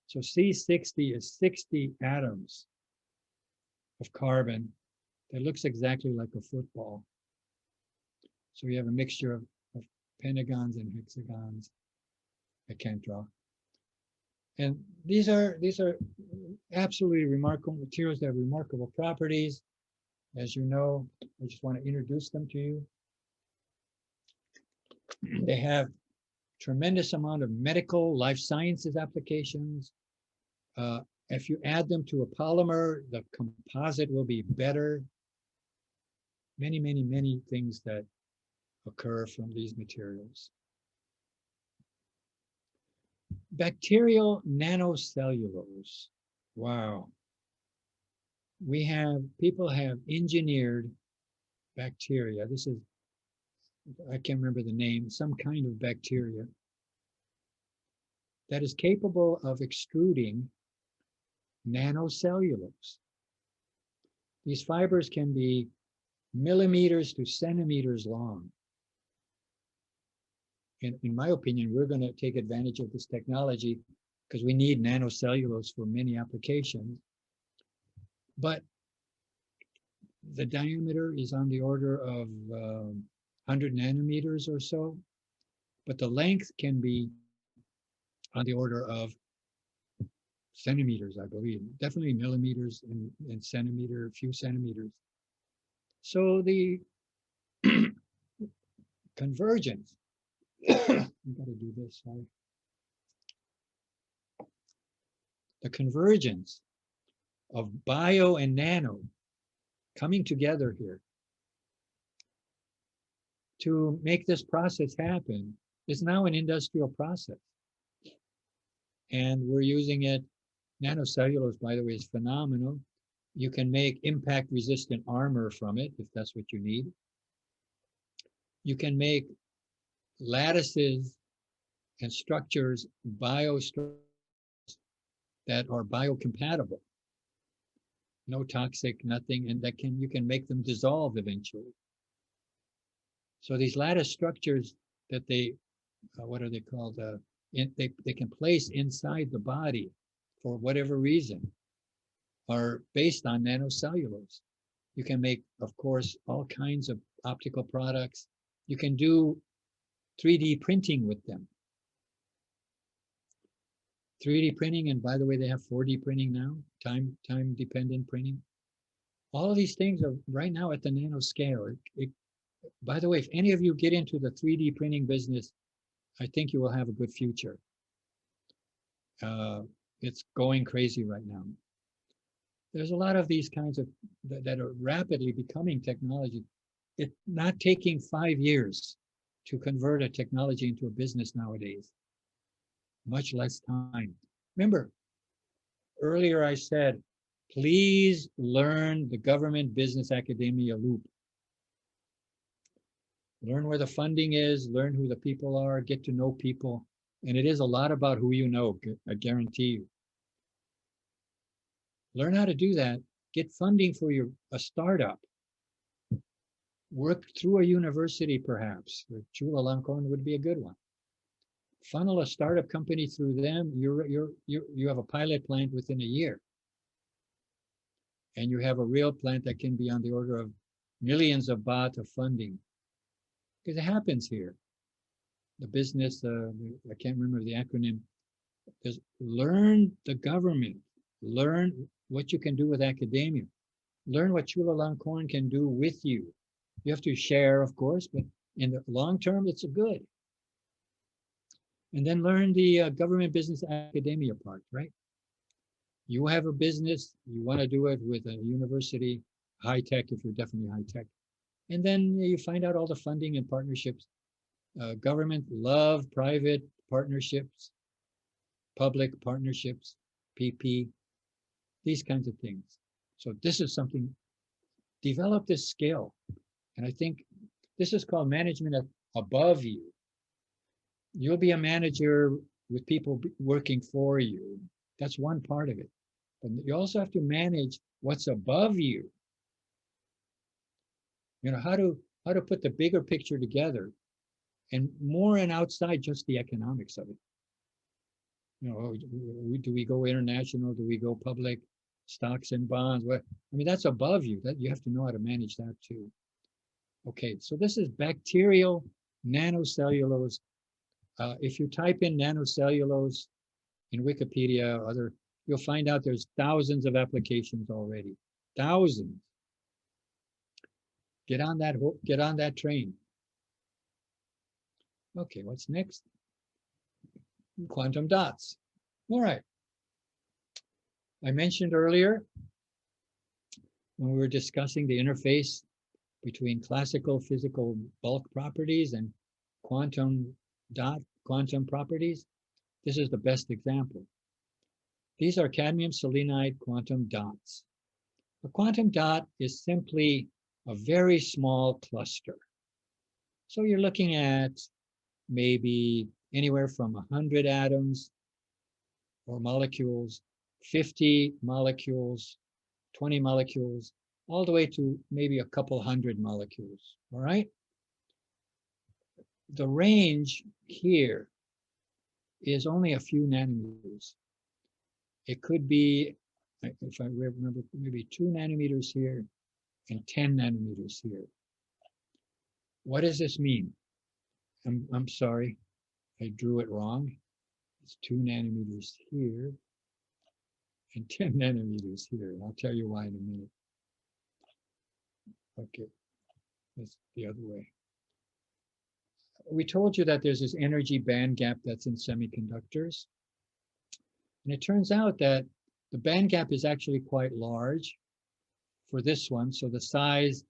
So C60 is 60 atoms of carbon that looks exactly like a football. So you have a mixture of pentagons and hexagons. I can't draw. And these are absolutely remarkable materials that have remarkable properties. As you know, I just want to introduce them to you. They have tremendous amount of medical, life sciences applications. If you add them to a polymer, the composite will be better. Many, many, many things that occur from these materials. Bacterial nanocellulose. Wow. People have engineered bacteria. This is, I can't remember the name, some kind of bacteria that is capable of extruding nanocellulose. These fibers can be millimeters to centimeters long. In my opinion, we're going to take advantage of this technology because we need nanocellulose for many applications. But the diameter is on the order of 100 nanometers or so, but the length can be on the order of centimeters, I believe, definitely millimeters and centimeter, a few centimeters. So the convergence, I've got to do this, sorry. The convergence of bio and nano coming together here to make this process happen is now an industrial process. And we're using it. Nanocellulose, by the way, is phenomenal. You can make impact-resistant armor from it, if that's what you need. You can make lattices and structures, biostructures that are biocompatible. no toxic, nothing, and that you can make them dissolve eventually. So these lattice structures that they, what are they called? They can place inside the body for whatever reason are based on nanocellulose. You can make, of course, all kinds of optical products. You can do 3D printing with them. 3D printing, and by the way, they have 4D printing now, time dependent printing. All of these things are right now at the nanoscale. By the way, if any of you get into the 3D printing business, I think you will have a good future. It's going crazy right now. There's a lot of these kinds of that are rapidly becoming technology. It's not taking 5 years to convert a technology into a business nowadays, much less time. Remember, earlier I said, please learn the government business academia loop. Learn where the funding is, learn who the people are, get to know people. And it is a lot about who you know, I guarantee you. Learn how to do that. Get funding for a startup. Work through a university, perhaps. Chulalongkorn would be a good one. Funnel a startup company through them. You have a pilot plant within a year, and you have a real plant that can be on the order of millions of baht of funding. Because it happens here. The business, I can't remember the acronym. Is learn the government. Learn what you can do with academia. Learn what Chulalongkorn can do with you. You have to share, of course, but in the long term, it's a good. And then learn the government business academia part, right? You have a business, you want to do it with a university, high tech, if you're definitely high tech. And then you find out all the funding and partnerships. Government love private partnerships, public partnerships, PP, these kinds of things. So this is something, develop this skill. And I think this is called management above you. You'll be a manager with people working for you. That's one part of it. But you also have to manage what's above you. You know, how to put the bigger picture together and more and outside just the economics of it. You know, do we go international? Do we go public? Stocks and bonds? What? I mean, that's above you. That you have to know how to manage that too. Okay, so this is bacterial nanocellulose. If you type in nanocellulose in Wikipedia or other, you'll find out there's thousands of applications already. Thousands. Get on that train. Okay, what's next? Quantum dots. All right. I mentioned earlier when we were discussing the interface between classical physical bulk properties and quantum properties. This is the best example. These are cadmium selenide quantum dots. A quantum dot is simply a very small cluster. So you're looking at maybe anywhere from 100 atoms or molecules, 50 molecules, 20 molecules, all the way to maybe a couple hundred molecules, all right? The range here is only a few nanometers. It could be, if I remember, maybe 2 nanometers here and 10 nanometers here. What does this mean? I'm sorry, I drew it wrong. It's 2 nanometers here and 10 nanometers here. I'll tell you why in a minute. Okay, that's the other way. We told you that there's this energy band gap that's in semiconductors. And it turns out that the band gap is actually quite large for this one. So the size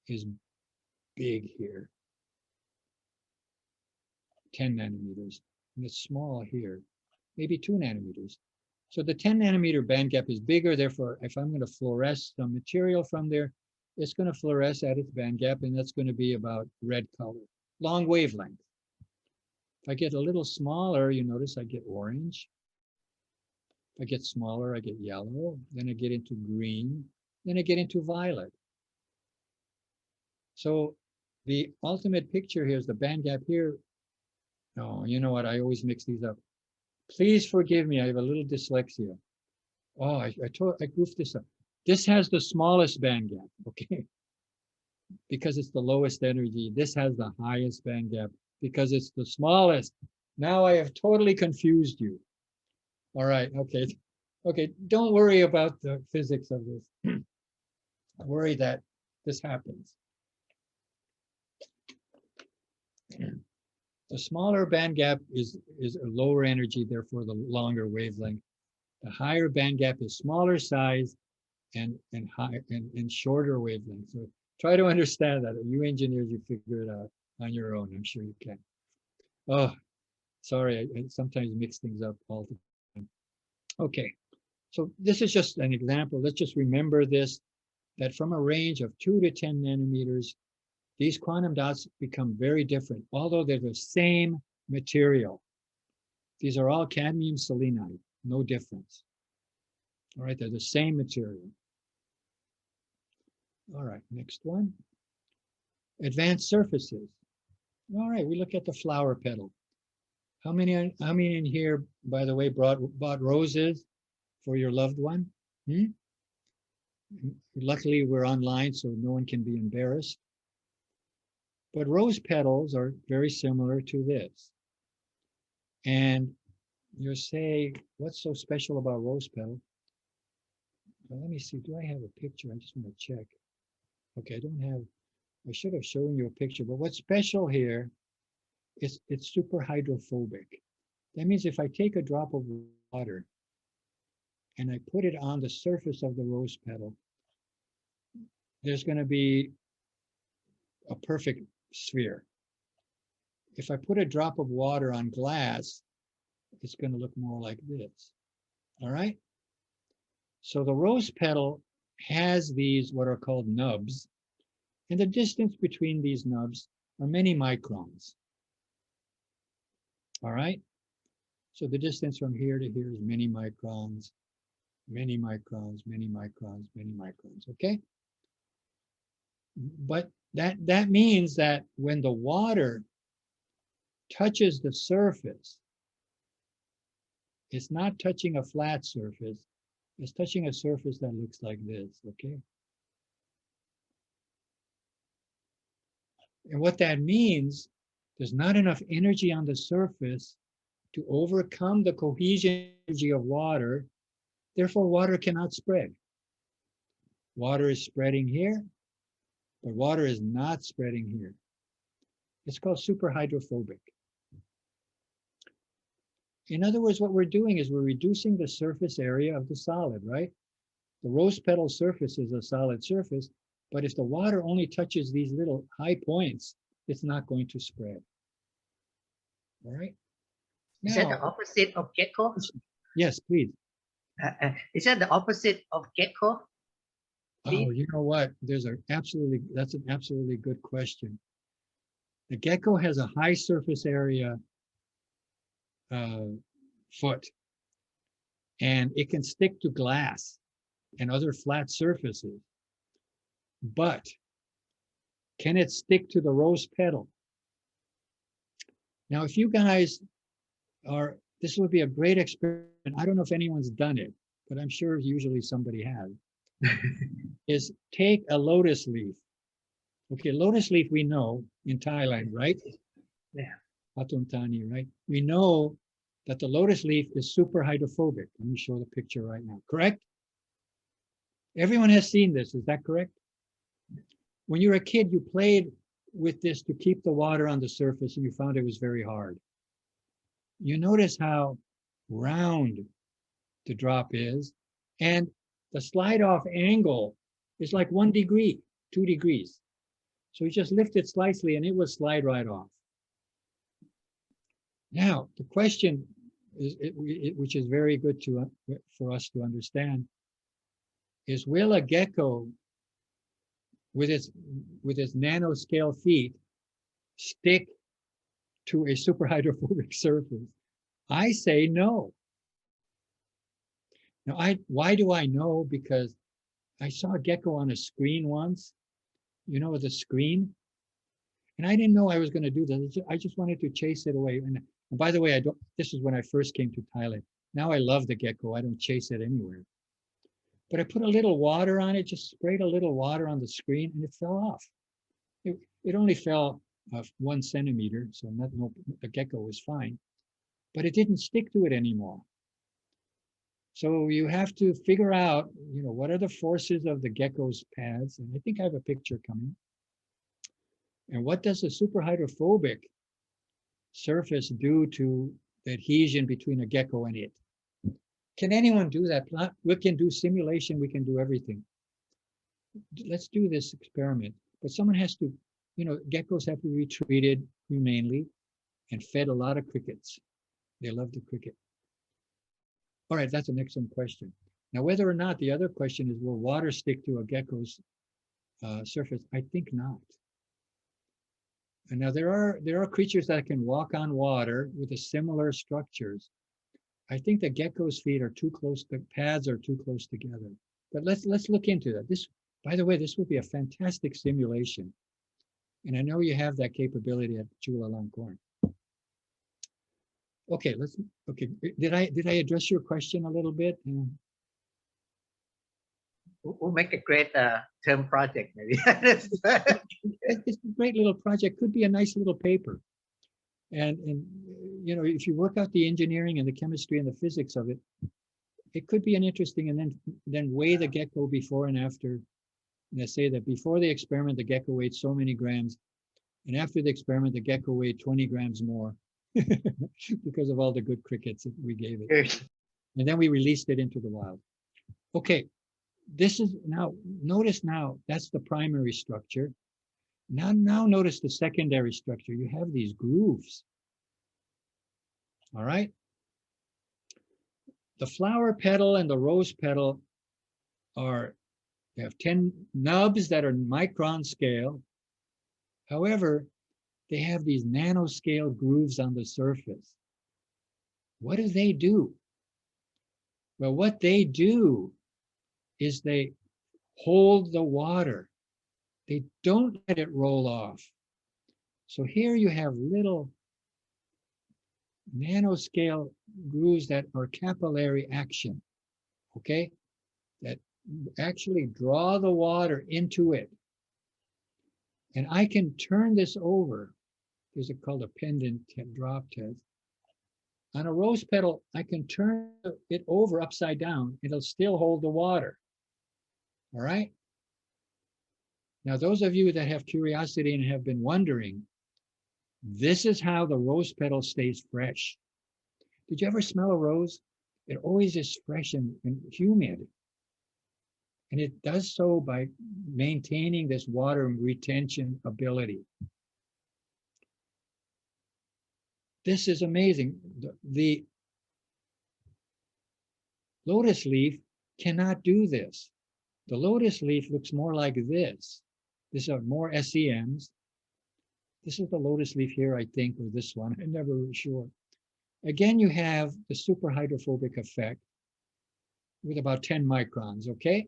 is big here, 10 nanometers, and it's small here, maybe 2 nanometers. So the 10 nanometer band gap is bigger. Therefore, if I'm going to fluoresce some material from there, it's going to fluoresce at its band gap, and that's going to be about red color, long wavelength. If I get a little smaller, you notice I get orange. If I get smaller, I get yellow. Then I get into green. then I get into violet. So the ultimate picture here is the band gap here. No, you know what? I always mix these up. Please forgive me. I have a little dyslexia. Oh, I goofed this up. This has the smallest band gap, okay? Because it's the lowest energy. This has the highest band gap because it's the smallest. Now I have totally confused you. All right, okay. Okay, don't worry about the physics of this. Worry that this happens. The smaller band gap is a lower energy, therefore the longer wavelength. The higher band gap is smaller size and shorter wavelength. So try to understand that. You engineers, you figure it out on your own. I'm sure you can. Oh, sorry, I sometimes mix things up all the time. Okay, so this is just an example. Let's just remember this, that from a range of 2 to 10 nanometers, these quantum dots become very different, although they're the same material. These are all cadmium selenide, no difference. All right, they're the same material. All right, next one. Advanced surfaces. All right, we look at the flower petal. How many in here, by the way, bought roses for your loved one? Luckily, we're online, so no one can be embarrassed. But rose petals are very similar to this. And you say, what's so special about rose petal? Well, let me see, do I have a picture? I just want to check. Okay, I should have shown you a picture, but what's special here is it's super hydrophobic. That means if I take a drop of water and I put it on the surface of the rose petal, there's going to be a perfect sphere. If I put a drop of water on glass, it's going to look more like this. All right? So the rose petal has these what are called nubs, and the distance between these nubs are many microns. All right? So the distance from here to here is many microns, many microns, many microns, many microns, okay? But that means that when the water touches the surface, it's not touching a flat surface, it's touching a surface that looks like this, okay? And what that means, there's not enough energy on the surface to overcome the cohesion energy of water, therefore water cannot spread. Water is spreading here, but water is not spreading here. It's called superhydrophobic. In other words, what we're doing is we're reducing the surface area of the solid, right? The rose petal surface is a solid surface, but if the water only touches these little high points, it's not going to spread. All right? Is that the opposite of gecko? Yes, please. Is that the opposite of gecko? Oh, you know what? That's an absolutely good question. The gecko has a high surface area foot, and it can stick to glass and other flat surfaces. But can it stick to the rose petal? Now, if you guys this would be a great experiment. I don't know if anyone's done it, but I'm sure usually somebody has. Is take a lotus leaf. Okay, lotus leaf we know in Thailand, right? Yeah. Patuntani, right? We know that the lotus leaf is super hydrophobic. Let me show the picture right now. Correct? Everyone has seen this. Is that correct? When you were a kid, you played with this to keep the water on the surface, and you found it was very hard. You notice how round the drop is, and the slide off angle is like 1 degree, 2 degrees. So you just lift it slightly and it will slide right off. Now, the question is, which is very good for us to understand, is will a gecko with its nanoscale feet stick to a superhydrophobic surface? I say no. Now, why do I know? Because I saw a gecko on a screen once, you know, the screen. And I didn't know I was going to do that. I just wanted to chase it away. And by the way, this is when I first came to Thailand. Now I love the gecko. I don't chase it anywhere. But I put a little water on it, just sprayed a little water on the screen, and it fell off. It only fell 1 centimeter, so the gecko was fine. But it didn't stick to it anymore. So you have to figure out, you know, what are the forces of the gecko's paths? And I think I have a picture coming. And what does a superhydrophobic surface do to the adhesion between a gecko and it? Can anyone do that? We can do simulation, we can do everything. Let's do this experiment. But someone has to, you know, geckos have to be treated humanely and fed a lot of crickets. They love the cricket. All right, that's an excellent question. Now, whether or not, the other question is, will water stick to a gecko's surface? I think not. And now there are creatures that can walk on water with a similar structures. I think the gecko's feet are too close, the pads are too close together. But let's look into that. This, by the way, this would be a fantastic simulation. And I know you have that capability at Chulalongkorn. Okay, okay. Did I address your question a little bit? We'll make a great term project, maybe. It's a great little project. Could be a nice little paper. And you know, if you work out the engineering and the chemistry and the physics of it, it could be an interesting. And then weigh the gecko before and after. And I say that before the experiment, the gecko weighed so many grams, and after the experiment, the gecko weighed 20 grams more because of all the good crickets that we gave it. And then we released it into the wild. Okay. This is now, notice now, that's the primary structure. Now notice the secondary structure. You have these grooves. All right. The flower petal and the rose petal they have 10 nubs that are micron scale. However, they have these nanoscale grooves on the surface. What do? Well, what they do is they hold the water. They don't let it roll off. So here you have little nanoscale grooves that are capillary action, okay? That actually draw the water into it. And I can turn this over. There's called a pendant drop test. On a rose petal, I can turn it over upside down. It'll still hold the water. All right. Now, those of you that have curiosity and have been wondering, this is how the rose petal stays fresh. Did you ever smell a rose? It always is fresh and humid. And it does so by maintaining this water retention ability. This is amazing. The lotus leaf cannot do this. The lotus leaf looks more like this. These are more SEMs. This is the lotus leaf here, I think, or this one. I'm never really sure. Again, you have the superhydrophobic effect with about 10 microns, okay?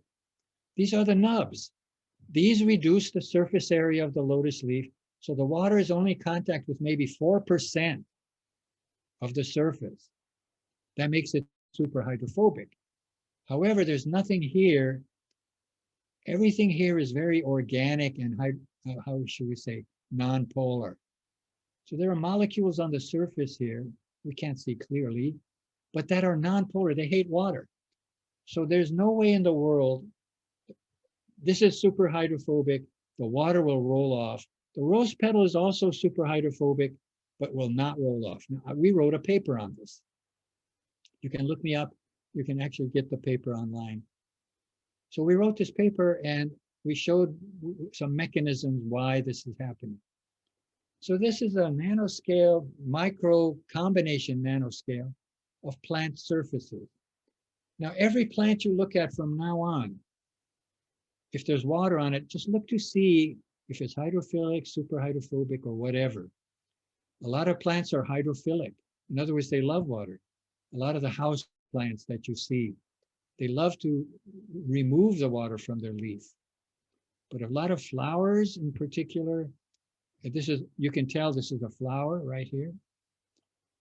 These are the nubs. These reduce the surface area of the lotus leaf, so the water is only in contact with maybe 4% of the surface. That makes it superhydrophobic. However, there's nothing here. Everything here is very organic and, how should we say, non-polar. So there are molecules on the surface here, we can't see clearly, but that are non-polar. They hate water. So there's no way in the world, this is superhydrophobic, the water will roll off. The rose petal is also superhydrophobic, but will not roll off. Now, we wrote a paper on this. You can look me up. You can actually get the paper online. So we wrote this paper and we showed some mechanisms why this is happening. So this is a nanoscale, micro combination nanoscale of plant surfaces. Now, every plant you look at from now on, if there's water on it, just look to see if it's hydrophilic, superhydrophobic, or whatever. A lot of plants are hydrophilic. In other words, they love water. A lot of the house plants that you see, They love to remove the water from their leaf. But a lot of flowers in particular, this is, you can tell this is a flower right here.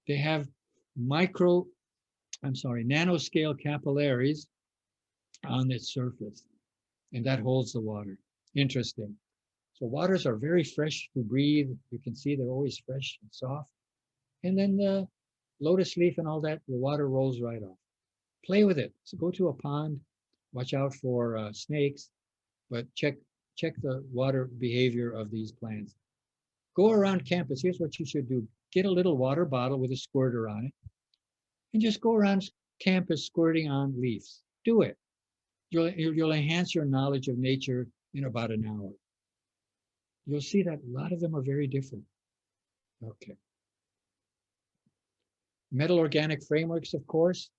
They have nanoscale capillaries on its surface, and that holds the water. Interesting. So waters are very fresh to breathe. You can see they're always fresh and soft. And then the lotus leaf and all that, the water rolls right off. Play with it. So go to a pond, watch out for snakes, but check the water behavior of these plants. Go around campus. Here's what you should do. Get a little water bottle with a squirter on it and just go around campus squirting on leaves. Do it. You'll enhance your knowledge of nature in about an hour. You'll see that a lot of them are very different. Okay. Metal organic frameworks, of course.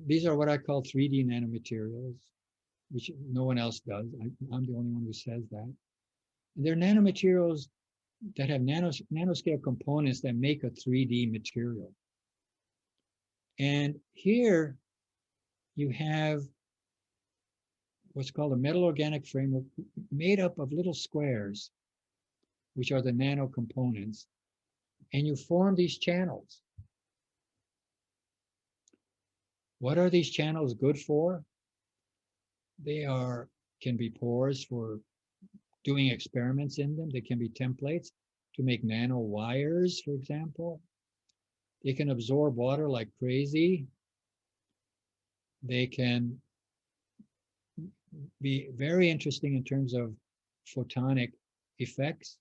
These are what I call 3D nanomaterials, which no one else does. I'm the only one who says that. And they're nanomaterials that have nanoscale components that make a 3D material. And here you have what's called a metal organic framework made up of little squares, which are the nano components. And you form these channels. What are these channels good for? They can be pores for doing experiments in them. They can be templates to make nano wires, for example. They can absorb water like crazy. They can be very interesting in terms of photonic effects.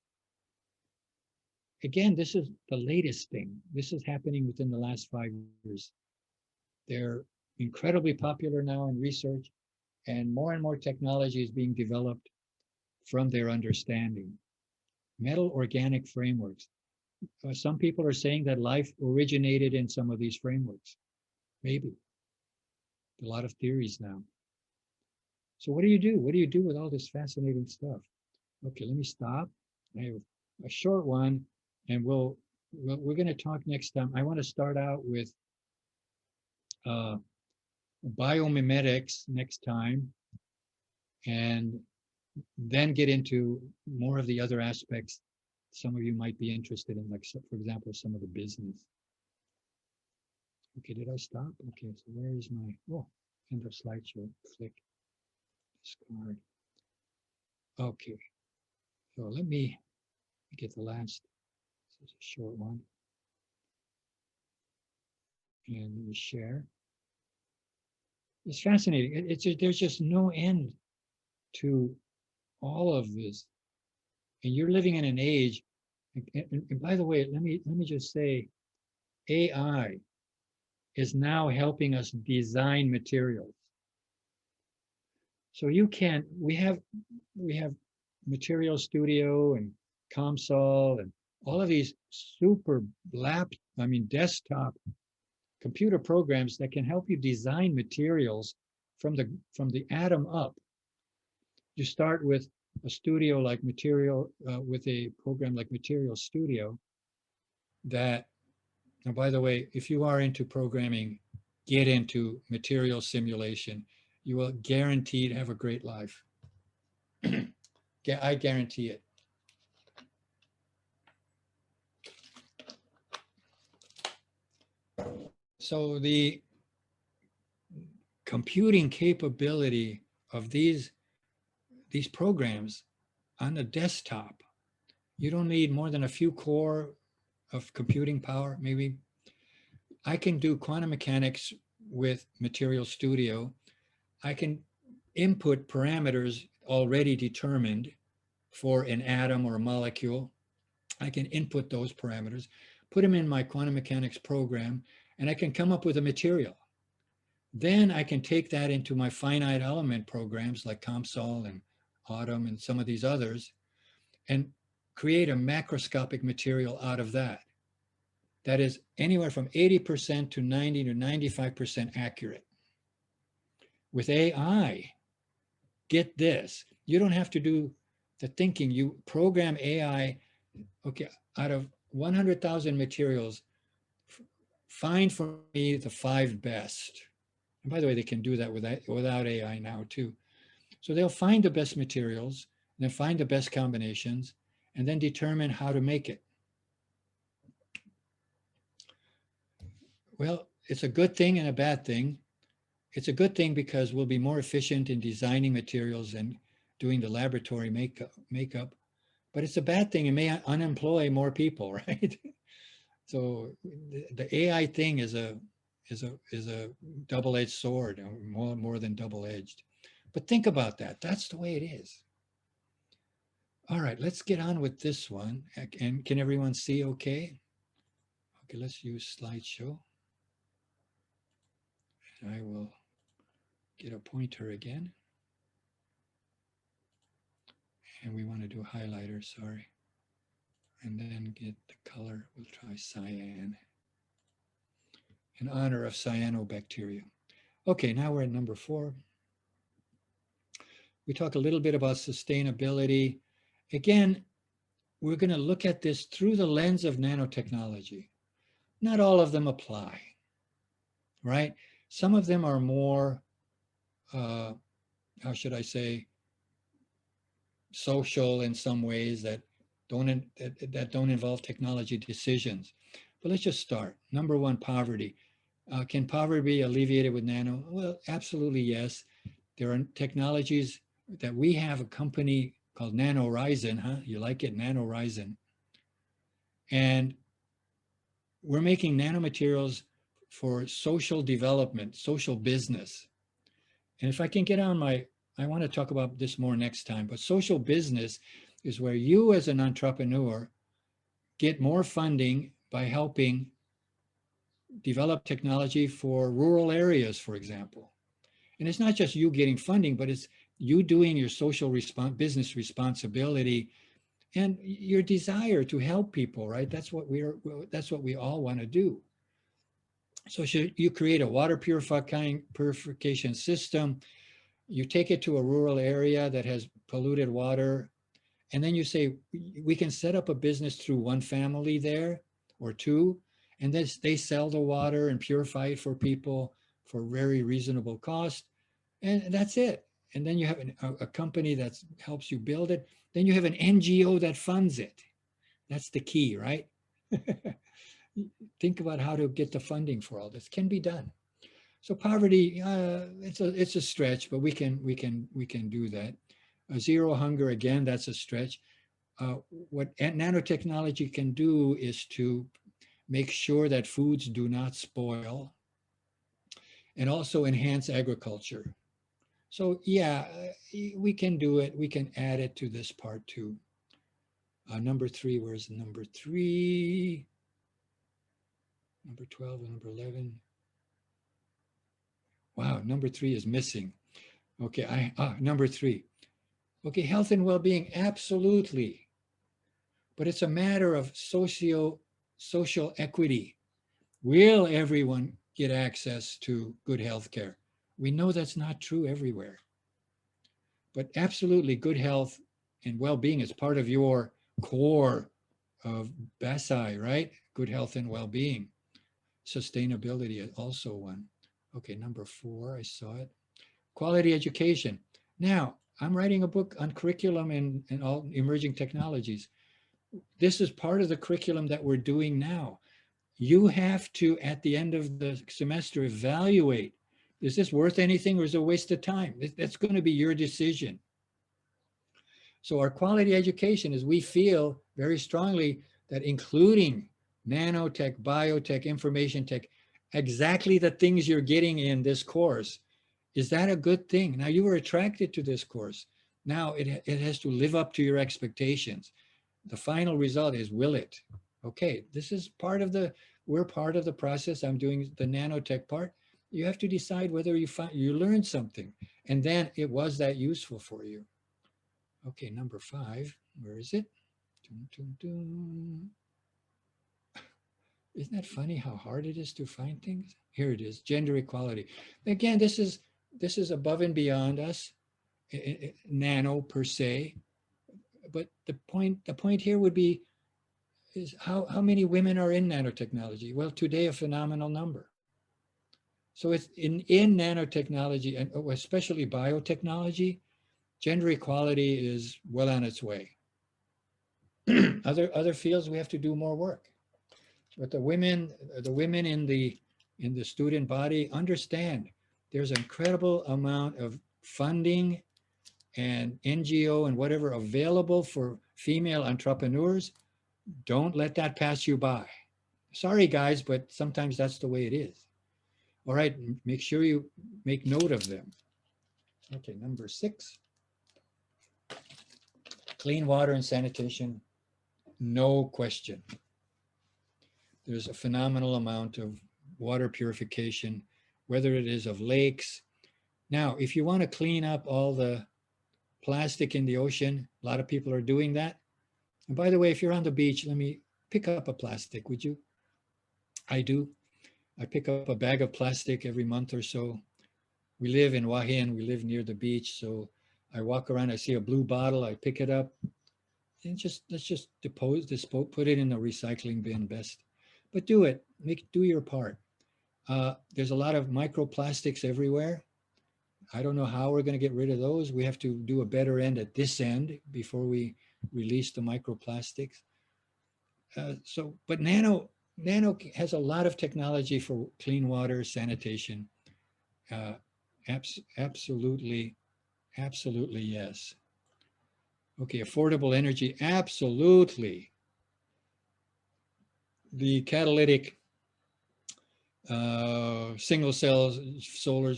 Again, this is the latest thing. This is happening within the last 5 years. They're incredibly popular now in research, and more technology is being developed from their understanding. Metal organic frameworks. Some people are saying that life originated in some of these frameworks. Maybe. A lot of theories now. So what do you do? What do you do with all this fascinating stuff? Okay, let me stop. I have a short one, and we're going to talk next time. I want to start out with biomimetics next time, and then get into more of the other aspects some of you might be interested in, like, for example, some of the business. Okay, did I stop? Okay, so where is my, end of slideshow, click, discard. Okay, so let me get the last, this is a short one. And let me share. It's fascinating. There's just no end to all of this. And you're living in an age, and by the way, let me just say, AI is now helping us design materials. So we have Material Studio and COMSOL and all of these super desktop computer programs that can help you design materials from the atom up. You start with a studio like with a program like Material Studio that, and by the way, if you are into programming, get into material simulation. You will guaranteed have a great life. I guarantee it. So the computing capability of these programs on the desktop, you don't need more than a few core of computing power, maybe. I can do quantum mechanics with Material Studio. I can input parameters already determined for an atom or a molecule. I can input those parameters, put them in my quantum mechanics program, and I can come up with a material. Then I can take that into my finite element programs like COMSOL and Atom and some of these others, and create a macroscopic material out of that. That is anywhere from 80% to 90 to 95% accurate. With AI, get this, you don't have to do the thinking. You program AI, okay, out of 100,000 materials, find for me the 5 best. And by the way, they can do that without AI now too. So they'll find the best materials, and then find the best combinations, and then determine how to make it. Well, it's a good thing and a bad thing. It's a good thing because we'll be more efficient in designing materials and doing the laboratory makeup. But it's a bad thing. It may unemploy more people, right? So the AI thing is a double-edged sword, more than double-edged. But think about that. That's the way it is. All right, let's get on with this one. And can everyone see okay? Okay, let's use slideshow. And I will get a pointer again. And we want to do a highlighter, sorry. And then get the color, we'll try cyan. In honor of cyanobacteria. Okay, now we're at number 4. We talk a little bit about sustainability. Again, we're going to look at this through the lens of nanotechnology. Not all of them apply, right? Some of them are more, how should I say, social in some ways that don't involve technology decisions. But let's just start. Number 1, poverty. Can poverty be alleviated with nano? Well, absolutely yes. There are technologies that we have, a company called NanoRizen, huh? You like it, NanoRizen. And we're making nanomaterials for social development, social business. And if I can get on I want to talk about this more next time, but social business is where you as an entrepreneur get more funding by helping develop technology for rural areas, for example. And it's not just you getting funding, but it's you doing your social business responsibility and your desire to help people, right? That's what we all want to do. So you create a water purification system, you take it to a rural area that has polluted water, and then you say, we can set up a business through one family there or two, and then they sell the water and purify it for people for very reasonable cost. And that's it. And then you have a company that helps you build it. Then you have an NGO that funds it. That's the key, right? Think about how to get the funding for all this. Can be done. So poverty, it's a stretch, but we can do that. Zero hunger, again, that's a stretch. What nanotechnology can do is to make sure that foods do not spoil and also enhance agriculture. So yeah, we can do it. We can add it to this part too. Number 3, where's number 3? Number 12 and number 11. Wow, number 3 is missing. Okay, number 3. Okay, health and well-being, absolutely. But it's a matter of social equity. Will everyone get access to good health care? We know that's not true everywhere. But absolutely, good health and well-being is part of your core of BASI, right? Good health and well-being. Sustainability is also one. Okay, number 4, I saw it. Quality education. Now, I'm writing a book on curriculum and all emerging technologies. This is part of the curriculum that we're doing now. You have to, at the end of the semester, evaluate, is this worth anything or is it a waste of time? That's going to be your decision. So our quality education is, we feel very strongly that including nanotech, biotech, information tech, exactly the things you're getting in this course, is that a good thing? Now you were attracted to this course. Now it has to live up to your expectations. The final result is, will it? Okay, this is we're part of the process. I'm doing the nanotech part. You have to decide whether you learned something and then it was that useful for you. Okay, number 5, where is it? Dun, dun, dun. Isn't that funny how hard it is to find things? Here it is, gender equality. Again, this is above and beyond us, nano per se. But the point here would be, is how many women are in nanotechnology? Well, today a phenomenal number. So it's in nanotechnology, and especially biotechnology, gender equality is well on its way. Other fields, we have to do more work. But the women in the student body understand there's an incredible amount of funding and NGO and whatever available for female entrepreneurs. Don't let that pass you by. Sorry, guys, but sometimes that's the way it is. All right, make sure you make note of them. Okay, number 6. Clean water and sanitation, no question. There's a phenomenal amount of water purification, whether it is of lakes. Now, if you want to clean up all the plastic in the ocean, a lot of people are doing that. And by the way, if you're on the beach, let me pick up a plastic, would you? I do. I pick up a bag of plastic every month or so. We live in Wahin, we live near the beach, so I walk around, I see a blue bottle, I pick it up, and let's just put it in the recycling bin best. But do it, do your part. There's a lot of microplastics everywhere. I don't know how we're going to get rid of those. We have to do a better end at this end before we release the microplastics. But nano has a lot of technology for clean water, sanitation. Absolutely, yes. Okay, affordable energy, absolutely. The catalytic single cells, solar,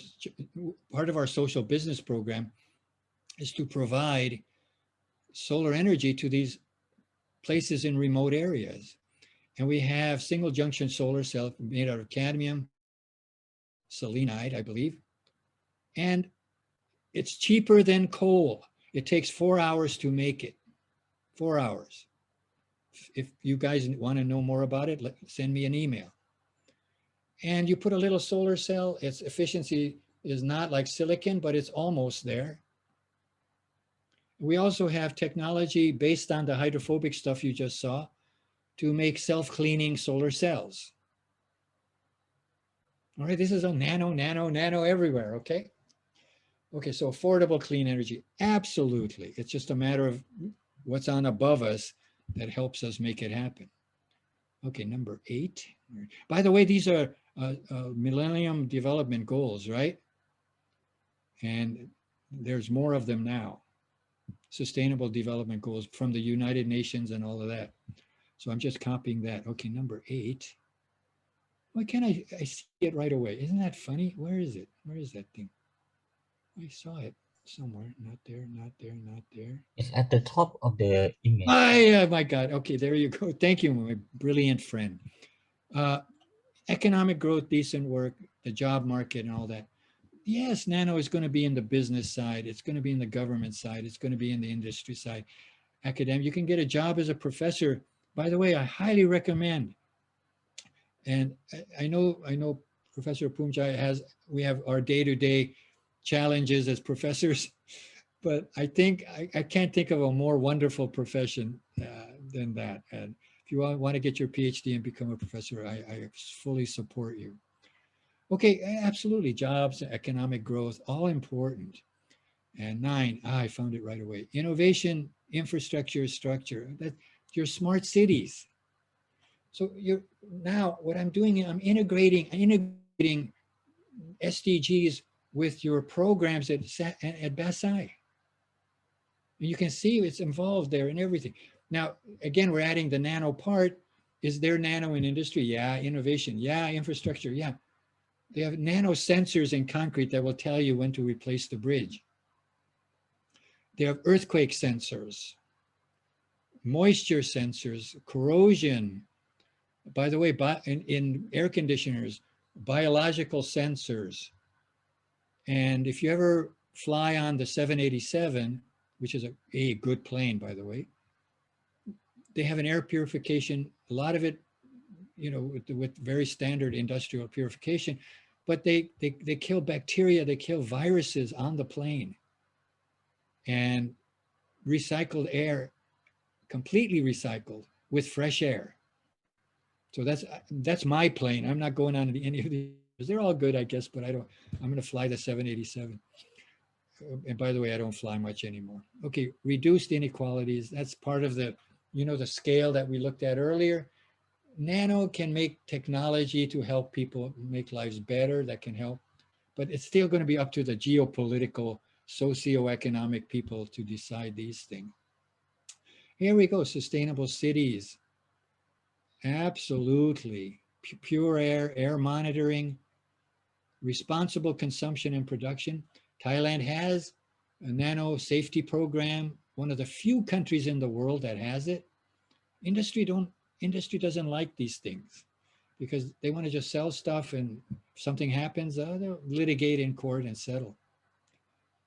part of our social business program is to provide solar energy to these places in remote areas. And we have single junction solar cell made out of cadmium selenide, I believe. And it's cheaper than coal. It takes 4 hours to make it. 4 hours. If you guys want to know more about it, send me an email. And you put a little solar cell, its efficiency is not like silicon, but it's almost there. We also have technology based on the hydrophobic stuff you just saw to make self-cleaning solar cells. All right, this is a nano everywhere, okay? Okay, so affordable clean energy, absolutely. It's just a matter of what's on above us that helps us make it happen. Okay, number 8. By the way, these are Millennium Development Goals, right? And there's more of them now. Sustainable Development Goals from the United Nations and all of that. So I'm just copying that. Okay, number 8. Why can't I see it right away? Isn't that funny? Where is it? Where is that thing? I saw it somewhere. Not there, not there, not there. It's at the top of the image. Oh, my God. Okay, there you go. Thank you, my brilliant friend. Economic growth, decent work, the job market and all that. Yes, nano is going to be in the business side. It's going to be in the government side. It's going to be in the industry side. Academic, you can get a job as a professor. By the way, I highly recommend. And I know Professor Poomjai we have our day-to-day challenges as professors, but I think I can't think of a more wonderful profession than that. And if you want to get your PhD and become a professor, I fully support you. Okay, absolutely. Jobs, economic growth, all important. And 9, I found it right away. Innovation, infrastructure, structure. That your smart cities. So now what I'm doing, I'm integrating SDGs with your programs at Basai. And you can see it's involved there and everything. Now, again, we're adding the nano part. Is there nano in industry? Yeah. Innovation? Yeah. Infrastructure? Yeah. They have nano sensors in concrete that will tell you when to replace the bridge. They have earthquake sensors, moisture sensors, corrosion. By the way, in air conditioners, biological sensors. And if you ever fly on the 787, which is a good plane, by the way, they have an air purification, a lot of it, with very standard industrial purification, but they kill bacteria, they kill viruses on the plane. And recycled air, completely recycled with fresh air. So that's my plane. I'm not going on any of the They're all good, I guess, but I'm going to fly the 787. And by the way, I don't fly much anymore. Okay, reduced inequalities. That's part of the, the scale that we looked at earlier. Nano can make technology to help people make lives better. That can help, but it's still going to be up to the geopolitical, socioeconomic people to decide these things. Here we go, sustainable cities. Absolutely. Pure air monitoring, responsible consumption and production. Thailand has a nano safety program, one of the few countries in the world that has it. Industry doesn't like these things because they want to just sell stuff, and if something happens, they'll litigate in court and settle.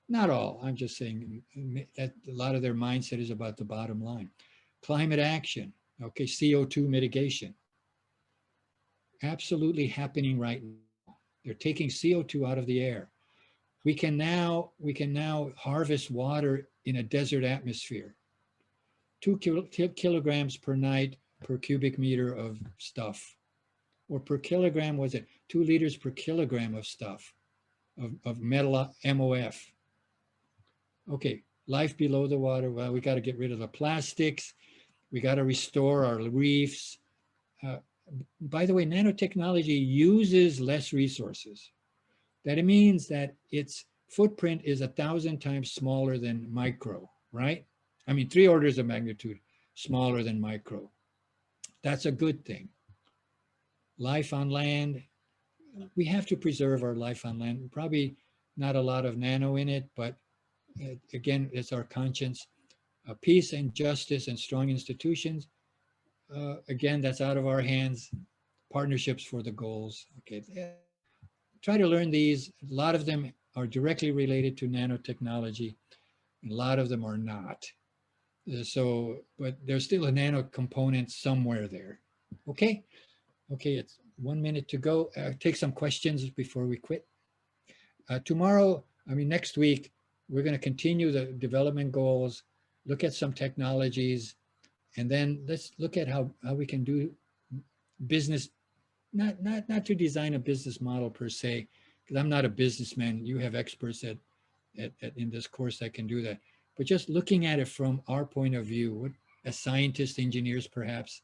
Not all, I'm just saying that a lot of their mindset is about the bottom line. Climate action, okay, CO2 mitigation. Absolutely happening right now. They're taking CO2 out of the air. We can now harvest water in a desert atmosphere. 2 kilograms per night per cubic meter of stuff, or per kilogram, was it 2 liters per kilogram of stuff, of metal MOF. Okay, life below the water. Well, we got to get rid of the plastics. We got to restore our reefs. By the way, nanotechnology uses less resources. That it means that its footprint is 1,000 times smaller than micro, right? I mean, 3 orders of magnitude smaller than micro. That's a good thing. Life on land, we have to preserve our life on land. Probably not a lot of nano in it, but again, it's our conscience. Peace and justice and strong institutions. Again, that's out of our hands. Partnerships for the goals. Okay. Try to learn these. A lot of them are directly related to nanotechnology. A lot of them are not. But there's still a nano component somewhere there. Okay. Okay, it's 1 minute to go. Take some questions before we quit. Next week, we're going to continue the development goals, look at some technologies, and then let's look at how we can do business, not to design a business model per se, because I'm not a businessman. You have experts in this course that can do that. But just looking at it from our point of view, as scientists, engineers perhaps,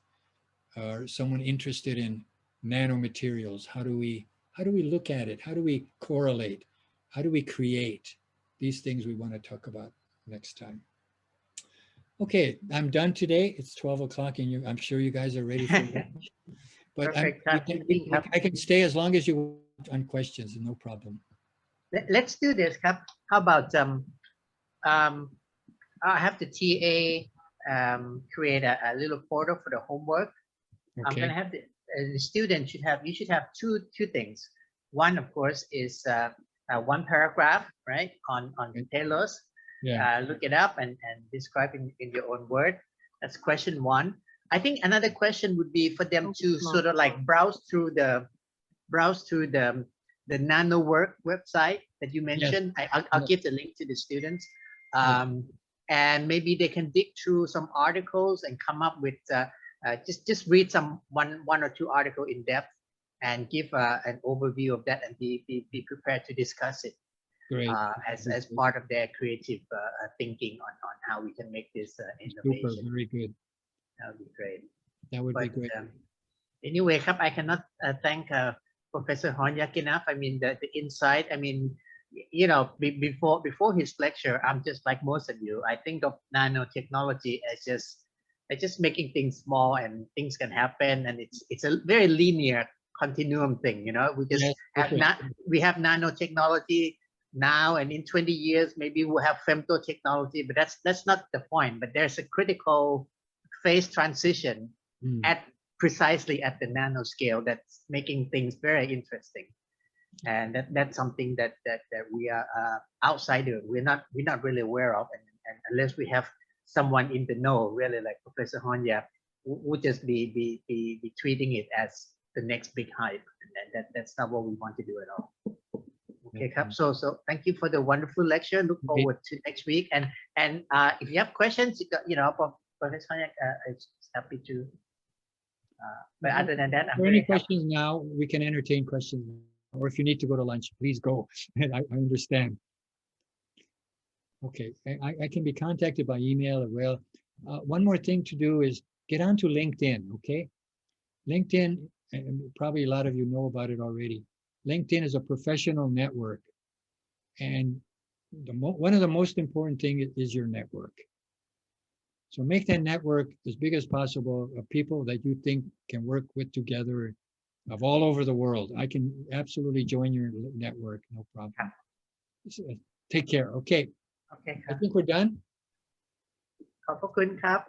or someone interested in nanomaterials, how do we look at it? How do we correlate? How do we create? These things we want to talk about next time. Okay, I'm done today. It's 12 o'clock and I'm sure you guys are ready for lunch. But I can stay as long as you want on questions, no problem. Let's do this, Kap. How about I have the TA create a little photo for the homework. Okay. I'm gonna have the student should have two things. One, of course, is one paragraph, right, on Telos. Yeah. Look it up and describe in your own word. That's question one. I think another question would be for them to sort of like browse through the Nano Work website that you mentioned. Yes. I'll give the link to the students. And maybe they can dig through some articles and come up with just read one or two articles in depth and give an overview of that and be prepared to discuss it. Great. As part of their creative thinking on how we can make this innovation. Super, very good. That would be great. That would be great. Anyway, I cannot thank Professor Honyak enough. I mean, the insight. I mean, you know, before his lecture, I'm just like most of you. I think of nanotechnology as just making things small and things can happen, and it's a very linear continuum thing. You know, we just we have nanotechnology now, and in 20 years maybe we'll have femto technology, but that's not the point. But there's a critical phase transition precisely at the nanoscale that's making things very interesting. And that's something that we are outsider. We're not really aware of, and unless we have someone in the know, really like Professor Honyak, would just be treating it as the next big hype, and that's not what we want to do at all. Okay, Kap. So thank you for the wonderful lecture. Look forward to next week. And if you have questions, you know, Professor Honyak is happy to. But other than that, any questions now? We can entertain questions. or if you need to go to lunch, please go. I understand. Okay, I can be contacted by email as well. One more thing to do is get onto LinkedIn, okay? LinkedIn, and probably a lot of you know about it already. LinkedIn is a professional network. And one of the most important things is your network. So make that network as big as possible of people that you think can work with together of all over the world. I can absolutely join your network, no problem. So, take care. Okay. Okay,ค I รับ think we're done. ขอบพระคุณครับ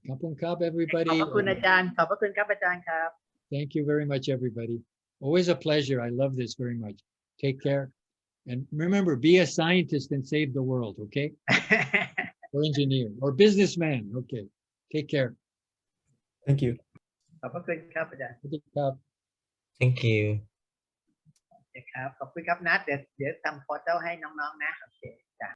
Kapun Kap, ขอบ everybody. พระคุณอาจารย์ ขอบพระคุณครับอาจารย์ครับ Thank you very much, everybody. Always a pleasure. I love this very much. Take care. And remember, be a scientist and save the world, okay? Or engineer or businessman. Okay. Take care. Thank you ขอบพระคุณครับอาจารย์ Kapun Kap. Thank you โอเคครับ ขอบคุณครับนัดเดี๋ยวทำพอร์ทัลให้น้องๆนะโอเค